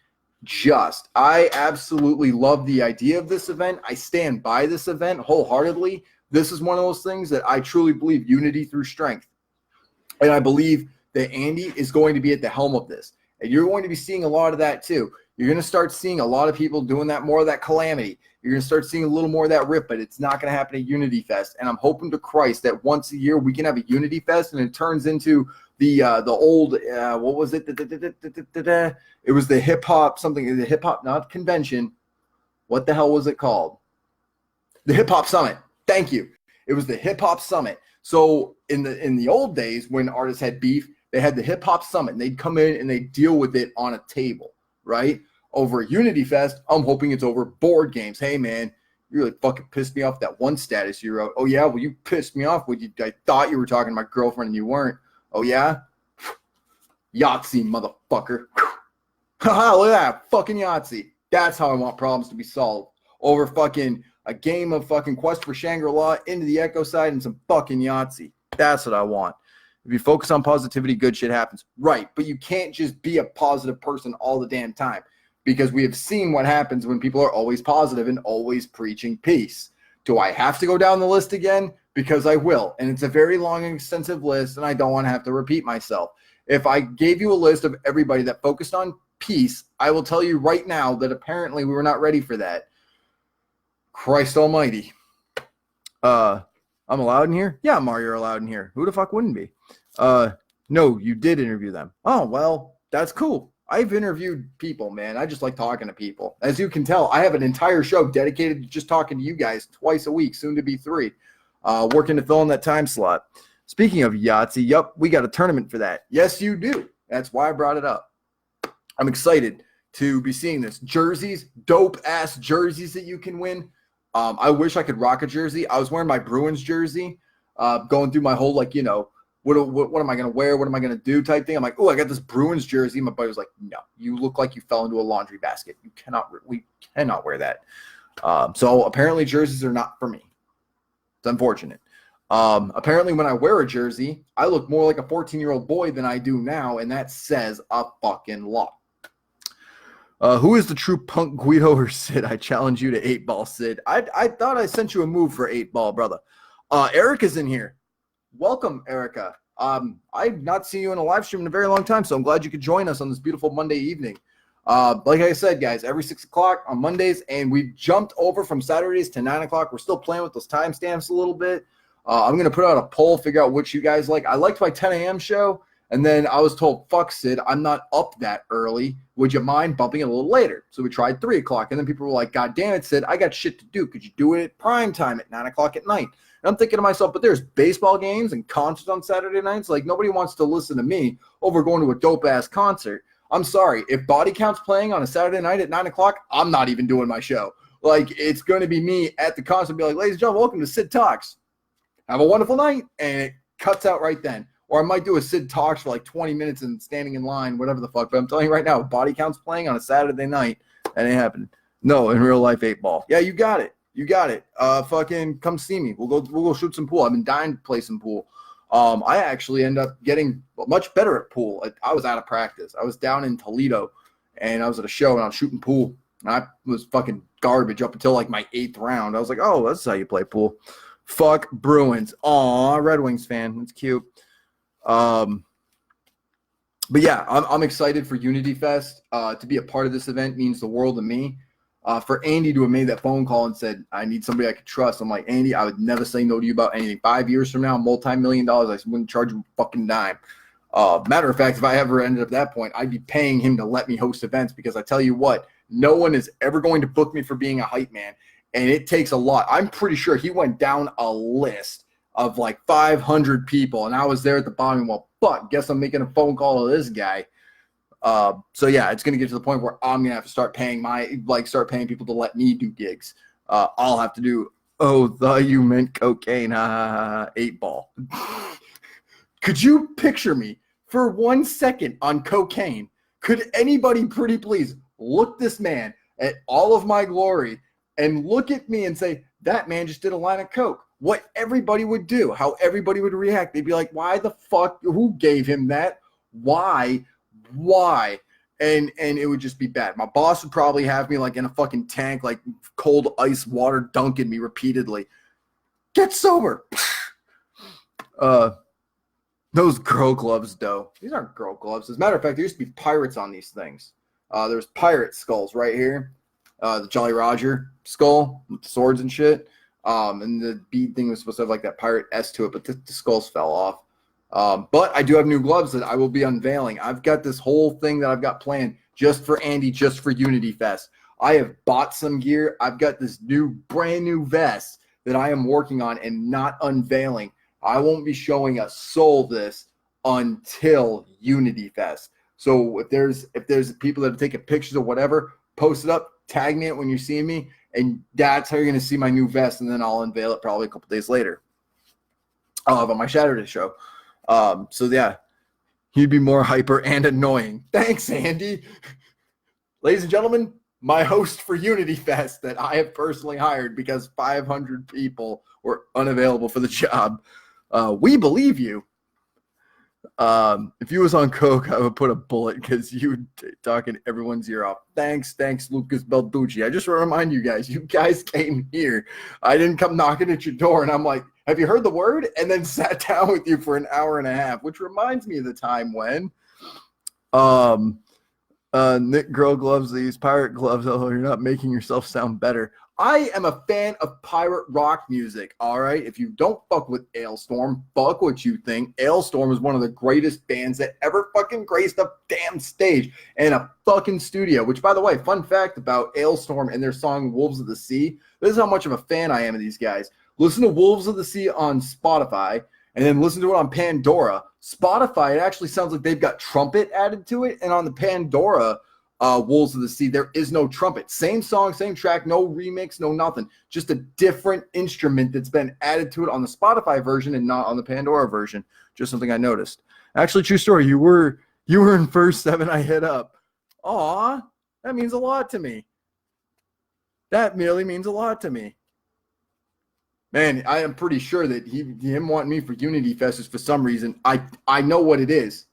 just. I absolutely love the idea of this event. I stand by this event wholeheartedly. This is one of those things that I truly believe unity through strength. And I believe that Andy is going to be at the helm of this. And you're going to be seeing a lot of that too. You're going to start seeing a lot of people doing that, more of that calamity. You're going to start seeing a little more of that rip, but it's not going to happen at Unity Fest. And I'm hoping to Christ that once a year we can have a Unity Fest and it turns into the old, what was it? It was the hip hop something, the hip hop, not convention. What the hell was it called? The Hip Hop Summit. Thank you. It was the Hip Hop Summit. So in the old days when artists had beef, they had the Hip Hop Summit and they'd come in and they'd deal with it on a table, right? Over at Unity Fest, I'm hoping it's over board games. Hey, man, you really fucking pissed me off that one status you wrote. Oh, yeah? Well, you pissed me off. I thought you were talking to my girlfriend and you weren't. Oh, yeah? Yahtzee, motherfucker. Haha, look at that. Fucking Yahtzee. That's how I want problems to be solved. Over fucking a game of fucking Quest for Shangri-La into the Echo side and some fucking Yahtzee. That's what I want. If you focus on positivity, good shit happens. Right, but you can't just be a positive person all the damn time because we have seen what happens when people are always positive and always preaching peace. Do I have to go down the list again? Because I will, and it's a very long and extensive list, and I don't want to have to repeat myself. If I gave you a list of everybody that focused on peace, I will tell you right now that apparently we were not ready for that. Christ almighty. I'm allowed in here? Yeah, Mario, you're allowed in here. Who the fuck wouldn't be? No, you did interview them. Oh, well, that's cool. I've interviewed people, man. I just like talking to people. As you can tell, I have an entire show dedicated to just talking to you guys twice a week, soon to be 3, working to fill in that time slot. Speaking of Yahtzee, yep, we got a tournament for that. Yes, you do. That's why I brought it up. I'm excited to be seeing this. Jerseys, dope-ass jerseys that you can win. I wish I could rock a jersey. I was wearing my Bruins jersey, going through my whole, like, you know, what am I going to wear? What am I going to do type thing? I'm like, oh, I got this Bruins jersey. My buddy was like, no, you look like you fell into a laundry basket. We cannot wear that. So apparently jerseys are not for me. It's unfortunate. Apparently when I wear a jersey, I look more like a 14-year-old boy than I do now, and that says a fucking lot. Who is the true punk, Guido or Sid? I challenge you to 8-ball, Sid. I thought I sent you a move for 8-ball, brother. Erica's in here. Welcome, Erica. I've not seen you in a live stream in a very long time, so I'm glad you could join us on this beautiful Monday evening. Like I said, guys, every 6 o'clock on Mondays, and we've jumped over from Saturdays to 9 o'clock. We're still playing with those timestamps a little bit. I'm going to put out a poll, figure out what you guys like. I liked my 10 a.m. show, and then I was told, fuck, Sid, I'm not up that early. Would you mind bumping it a little later? So we tried 3 o'clock, and then people were like, God damn it, Sid, I got shit to do. Could you do it at prime time at 9 o'clock at night? And I'm thinking to myself, but there's baseball games and concerts on Saturday nights. Like, nobody wants to listen to me over going to a dope-ass concert. I'm sorry. If Body Count's playing on a Saturday night at 9 o'clock, I'm not even doing my show. Like, it's going to be me at the concert and be like, ladies and gentlemen, welcome to Sid Talks. Have a wonderful night. And it cuts out right then. Or I might do a Sid Talks for like 20 minutes and standing in line, whatever the fuck. But I'm telling you right now, if Body Count's playing on a Saturday night, that ain't happening. No, in real life, 8-ball. Yeah, you got it. You got it. Fucking come see me. We'll go shoot some pool. I've been dying to play some pool. I actually end up getting much better at pool. I was out of practice. I was down in Toledo, and I was at a show, and I was shooting pool. And I was fucking garbage up until like my 8th round. I was like, oh, that's how you play pool. Fuck Bruins. Aw, Red Wings fan. That's cute. But yeah, I'm excited for Unity Fest. To be a part of this event means the world to me. For Andy to have made that phone call and said, I need somebody I could trust. I'm like, Andy, I would never say no to you about anything. 5 years from now, multi-million-dollars, I wouldn't charge you a fucking dime. Matter of fact, if I ever ended up at that point, I'd be paying him to let me host events, because I tell you what, no one is ever going to book me for being a hype man. And it takes a lot. I'm pretty sure he went down a list of like 500 people, and I was there at the bottom. Well, fuck, guess I'm making a phone call to this guy. So yeah, it's going to get to the point where I'm going to have to start paying people to let me do gigs. I'll have to do, you meant cocaine, 8-ball. Could you picture me for 1 second on cocaine? Could anybody pretty please look this man at all of my glory and look at me and say, that man just did a line of coke? What everybody would do, how everybody would react. They'd be like, why the fuck, who gave him that? Why? And it would just be bad. My boss would probably have me like in a fucking tank, like cold ice water dunking me repeatedly. Get sober. Those girl gloves, though. These aren't girl gloves. As a matter of fact, there used to be pirates on these things. There's pirate skulls right here. The Jolly Roger skull with swords and shit. And the bead thing was supposed to have like that pirate S to it, but the skulls fell off. But I do have new gloves that I will be unveiling. I've got this whole thing that I've got planned just for Andy, just for Unity Fest. I have bought some gear. I've got this brand new vest that I am working on and not unveiling. I won't be showing a soul this until Unity Fest. So if there's people that are taking pictures or whatever, post it up, tag me it when you see me, and that's how you're going to see my new vest, and then I'll unveil it probably a couple days later on my Saturday show. So yeah, he'd be more hyper and annoying. Thanks, Andy. Ladies and gentlemen, my host for Unity Fest that I have personally hired because 500 people were unavailable for the job. We believe you. If you was on coke, I would put a bullet because you talking everyone's ear off. Thanks, Lucas Belducci. I just want to remind you guys came here. I didn't come knocking at your door, and I'm like, have you heard the word? And then sat down with you for an hour and a half, which reminds me of the time when Nick Girl gloves, these pirate gloves. Oh, you're not making yourself sound better. I am a fan of pirate rock music, all right? If you don't fuck with Ailstorm, fuck what you think. Ailstorm is one of the greatest bands that ever fucking graced a damn stage and a fucking studio, which, by the way, fun fact about Ailstorm and their song Wolves of the Sea, this is how much of a fan I am of these guys. Listen to Wolves of the Sea on Spotify, and then listen to it on Pandora. Spotify, it actually sounds like they've got trumpet added to it, and on the Pandora Wolves of the Sea. There is no trumpet. Same song, same track, no remix, no nothing. Just a different instrument that's been added to it on the Spotify version and not on the Pandora version. Just something I noticed. Actually, true story. You were in first 7 I hit up. Aw, that means a lot to me. That merely means a lot to me. Man, I am pretty sure that him wanting me for Unity Fest is for some reason. I know what it is.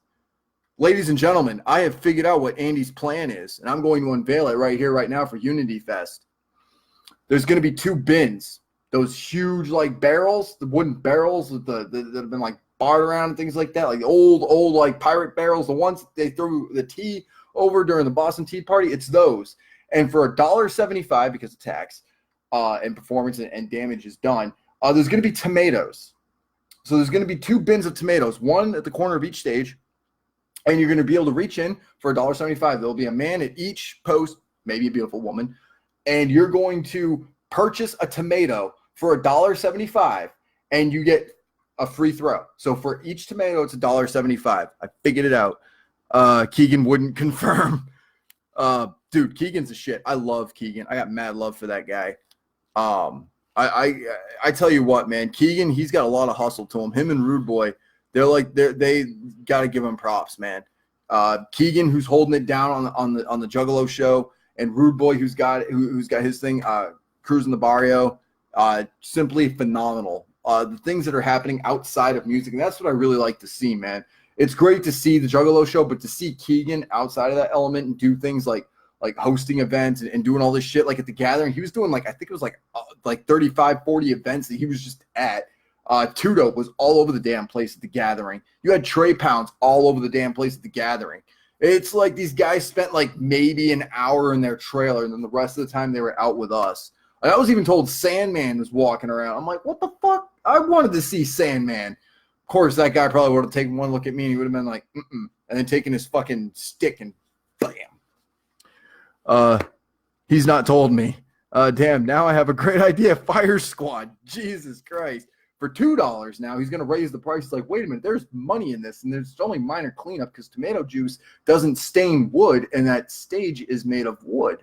Ladies and gentlemen, I have figured out what Andy's plan is, and I'm going to unveil it right here, right now for Unity Fest. There's going to be 2 bins. Those huge, like, barrels, the wooden barrels that have been, like, barred around and things like that, like old, like, pirate barrels, the ones they threw the tea over during the Boston Tea Party. It's those. And for $1.75, because of tax and performance and damage is done, there's going to be tomatoes. So there's going to be 2 bins of tomatoes, one at the corner of each stage. And you're going to be able to reach in for $1.75. There'll be a man at each post, maybe a beautiful woman, and you're going to purchase a tomato for $1.75, and you get a free throw. So for each tomato, it's $1.75. I figured it out. Keegan wouldn't confirm. Dude, Keegan's a shit. I love Keegan. I got mad love for that guy. I tell you what, man, Keegan, he's got a lot of hustle to him. Him and Rude Boy. They got to give him props, man. Keegan, who's holding it down on the Juggalo show, and Rude Boy, who's got his thing, cruising the barrio, simply phenomenal. The things that are happening outside of music, and that's what I really like to see, man. It's great to see the Juggalo show, but to see Keegan outside of that element and do things like hosting events and doing all this shit, like at the Gathering, he was doing I think it was like 35, 40 events that he was just at. Tudo was all over the damn place at the Gathering. You had Trey Pounds all over the damn place at the Gathering. It's like these guys spent like maybe an hour in their trailer, and then the rest of the time they were out with us. I was even told Sandman was walking around. I'm like, what the fuck? I wanted to see Sandman. Of course, that guy probably would have taken one look at me, and he would have been like, mm-mm, and then taken his fucking stick and bam. He's not told me. Damn, now I have a great idea. Fire Squad. Jesus Christ. For $2 now, he's going to raise the price. It's like, wait a minute, there's money in this, and there's only minor cleanup because tomato juice doesn't stain wood, and that stage is made of wood.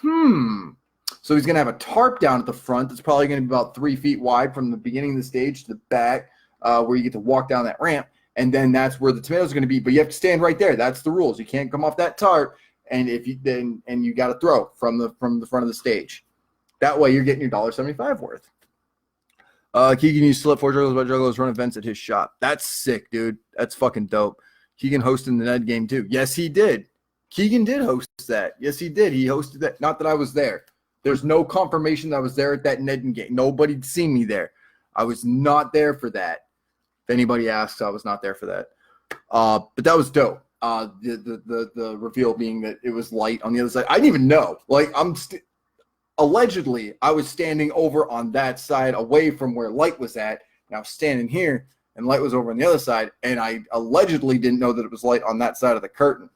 So he's going to have a tarp down at the front that's probably going to be about 3 feet wide from the beginning of the stage to the back, where you get to walk down that ramp, and then that's where the tomatoes are going to be. But you have to stand right there. That's the rules. You can't come off that tarp, and you got to throw from the front of the stage. That way, you're getting your $1.75 worth. Keegan used to let 4 Juggalos by Juggalos run events at his shop. That's sick, dude. That's fucking dope. Keegan hosted the Ned game, too. Yes, he did. Keegan did host that. Yes, he did. He hosted that. Not that I was there. There's no confirmation that I was there at that Ned game. Nobody'd seen me there. I was not there for that. If anybody asks, I was not there for that. But that was dope. The reveal being that it was light on the other side. I didn't even know. Like, allegedly, I was standing over on that side away from where light was at, and I was standing here, and light was over on the other side, and I allegedly didn't know that it was light on that side of the curtain.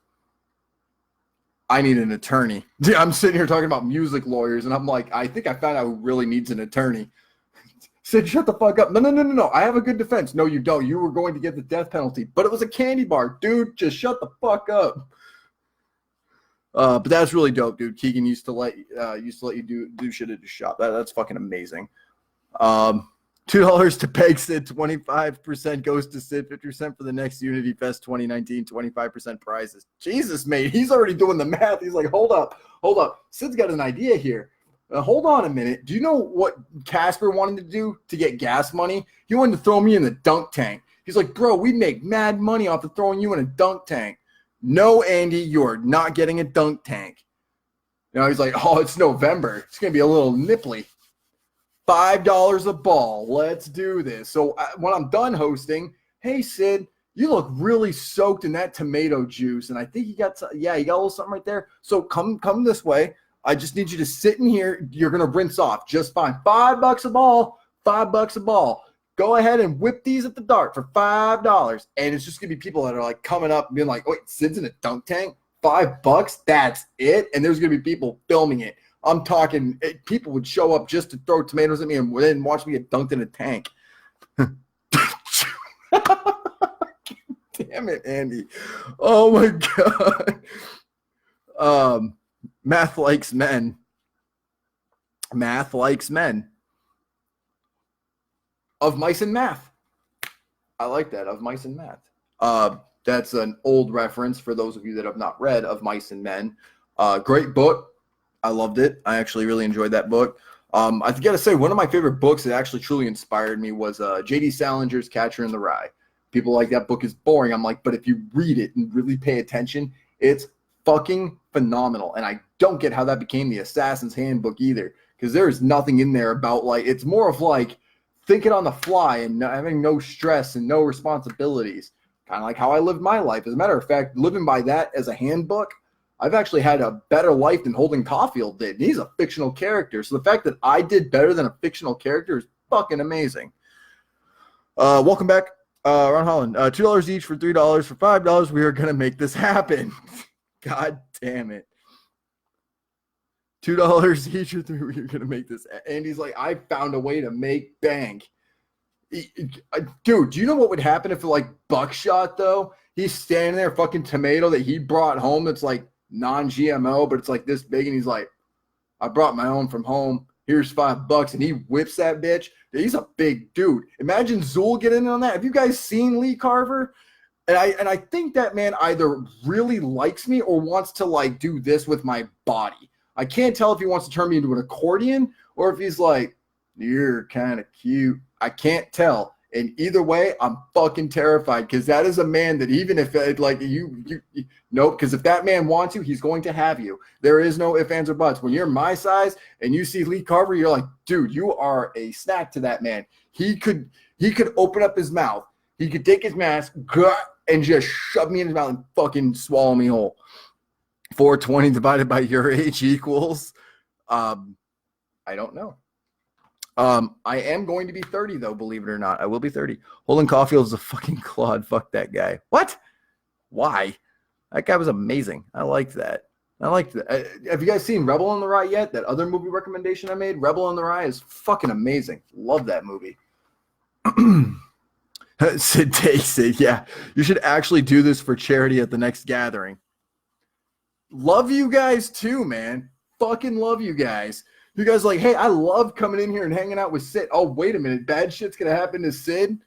I need an attorney. I'm sitting here talking about music lawyers, and I'm like, I think I found out who really needs an attorney. Sid, shut the fuck up. No. I have a good defense. No, you don't. You were going to get the death penalty, but it was a candy bar. Dude, just shut the fuck up. But that's really dope, dude. Keegan used to let you do shit at his shop. That's fucking amazing. $2 to peg Sid, 25% goes to Sid, 50% for the next Unity Fest 2019, 25% prizes. Jesus, mate, he's already doing the math. He's like, hold up. Sid's got an idea here. Hold on a minute. Do you know what Casper wanted to do to get gas money? He wanted to throw me in the dunk tank. He's like, bro, we make mad money off of throwing you in a dunk tank. No, Andy, you're not getting a dunk tank. He's like, oh, it's November. It's going to be a little nipply. $5 a ball. Let's do this. So when I'm done hosting, hey, Sid, you look really soaked in that tomato juice. And I think you got a little something right there. So come this way. I just need you to sit in here. You're going to rinse off just fine. $5 a ball. $5 a ball. Go ahead and whip these at the dart for $5. And it's just going to be people that are like coming up and being like, wait, Sid's in a dunk tank? $5? That's it? And there's going to be people filming it. I'm talking, people would show up just to throw tomatoes at me and then watch me get dunked in a tank. Damn it, Andy. Oh, my God. Math likes men. Math likes men. Of Mice and Math. I like that. Of Mice and Math. That's an old reference for those of you that have not read Of Mice and Men. Great book. I loved it. I actually really enjoyed that book. I got to say, one of my favorite books that actually truly inspired me was J.D. Salinger's Catcher in the Rye. People like that book is boring. I'm like, but if you read it and really pay attention, it's fucking phenomenal. And I don't get how that became the Assassin's Handbook either, because there is nothing in there about, like, it's more of like thinking on the fly and having no stress and no responsibilities. Kind of like how I lived my life. As a matter of fact, living by that as a handbook, I've actually had a better life than Holden Caulfield did. And he's a fictional character. So the fact that I did better than a fictional character is fucking amazing. Welcome back, Ron Holland. $2 each for $3 for $5. We are going to make this happen. God damn it. $2 each or $3. We're going to make this. And he's like, I found a way to make bank. Dude, do you know what would happen if, like, buckshot, though? He's standing there, fucking tomato that he brought home that's, like, non-GMO, but it's, like, this big, and he's like, I brought my own from home. Here's $5. And he whips that bitch. He's a big dude. Imagine Zool getting in on that. Have you guys seen Lee Carver? And I think that man either really likes me or wants to, like, do this with my body. I can't tell if he wants to turn me into an accordion or if he's like, you're kind of cute. I can't tell. And either way, I'm fucking terrified, because that is a man that even if it, like, nope, because if that man wants you, he's going to have you. There is no ifs, ands, or buts. When you're my size and you see Lee Carver, you're like, dude, you are a snack to that man. He could open up his mouth. He could take his mask and just shove me in his mouth and fucking swallow me whole. 420 divided by your age equals, I don't know. I am going to be 30, though, believe it or not. I will be 30. Holden Caulfield is a fucking clod. Fuck that guy. What? Why? That guy was amazing. I liked that. Have you guys seen Rebel on the Rye yet? That other movie recommendation I made? Rebel on the Rye is fucking amazing. Love that movie. Sid takes it. Yeah. You should actually do this for charity at the next gathering. Love you guys too, man. Fucking love you guys. You guys are like, hey, I love coming in here and hanging out with Sid. Oh, wait a minute. Bad shit's going to happen to Sid?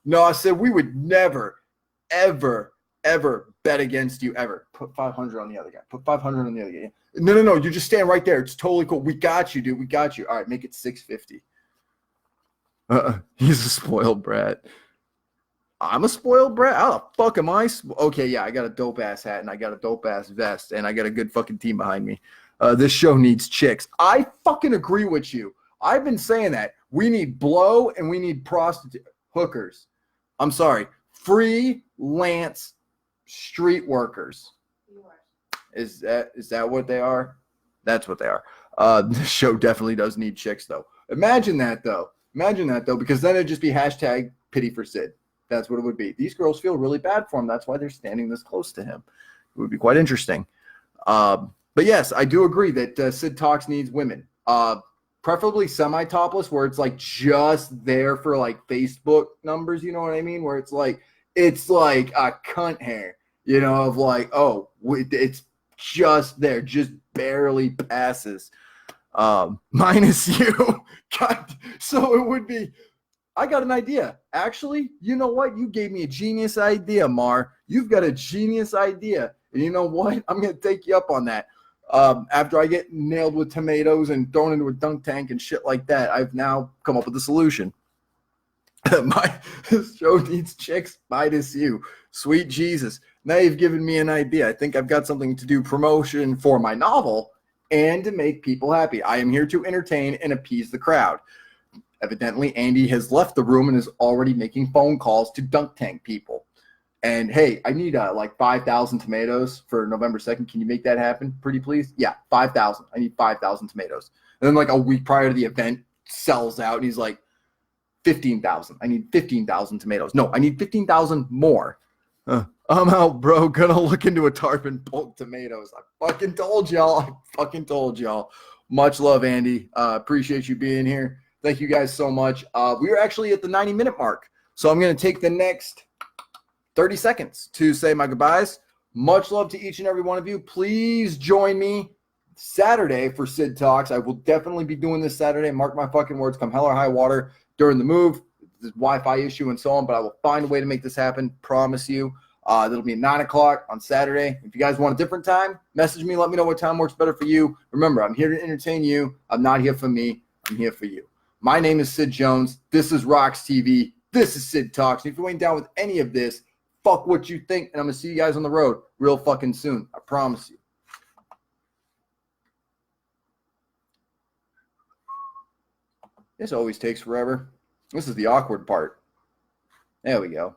No, I said we would never, ever, ever bet against you ever. Put 500 on the other guy. Put 500 on the other guy. No. You just stand right there. It's totally cool. We got you, dude. We got you. All right, make it 650. He's a spoiled brat. I'm a spoiled brat? How the fuck am I? Okay, yeah, I got a dope-ass hat, and I got a dope-ass vest, and I got a good fucking team behind me. This show needs chicks. I fucking agree with you. I've been saying that. We need blow and we need hookers. I'm sorry. Freelance street workers. Is that what they are? That's what they are. This show definitely does need chicks, though. Imagine that, though, because then it'd just be hashtag pity for Sid. That's what it would be. These girls feel really bad for him. That's why they're standing this close to him. It would be quite interesting. But yes, I do agree that Sid Talks needs women, preferably semi-topless, where it's like just there for like Facebook numbers. You know what I mean? Where it's like a cunt hair, you know, of like, oh, it's just there, just barely passes. Minus you. God, so it would be. I got an idea. Actually, you know what? You gave me a genius idea, Mar. You've got a genius idea. And you know what? I'm going to take you up on that. After I get nailed with tomatoes and thrown into a dunk tank and shit like that, I've now come up with a solution. This show needs chicks. Minus you. Sweet Jesus. Now you've given me an idea. I think I've got something to do promotion for my novel and to make people happy. I am here to entertain and appease the crowd. Evidently, Andy has left the room and is already making phone calls to dunk tank people. And, hey, I need like 5,000 tomatoes for November 2nd. Can you make that happen, pretty please? Yeah, 5,000. I need 5,000 tomatoes. And then like a week prior to the event, sells out, and he's like, 15,000. I need 15,000 tomatoes. No, I need 15,000 more. I'm out, bro. Gonna look into a tarp and bulk tomatoes. I fucking told y'all. Much love, Andy. Appreciate you being here. Thank you guys so much. We are actually at the 90-minute mark. So I'm going to take the next 30 seconds to say my goodbyes. Much love to each and every one of you. Please join me Saturday for Sid Talks. I will definitely be doing this Saturday. Mark my fucking words. Come hell or high water during the move, the Wi-Fi issue and so on. But I will find a way to make this happen. Promise you. That'll be at 9 o'clock on Saturday. If you guys want a different time, message me. Let me know what time works better for you. Remember, I'm here to entertain you. I'm not here for me. I'm here for you. My name is Sid Jones. This is RoX-TV. This is Sid Talks. If you ain't down with any of this, fuck what you think. And I'm going to see you guys on the road real fucking soon. I promise you. This always takes forever. This is the awkward part. There we go.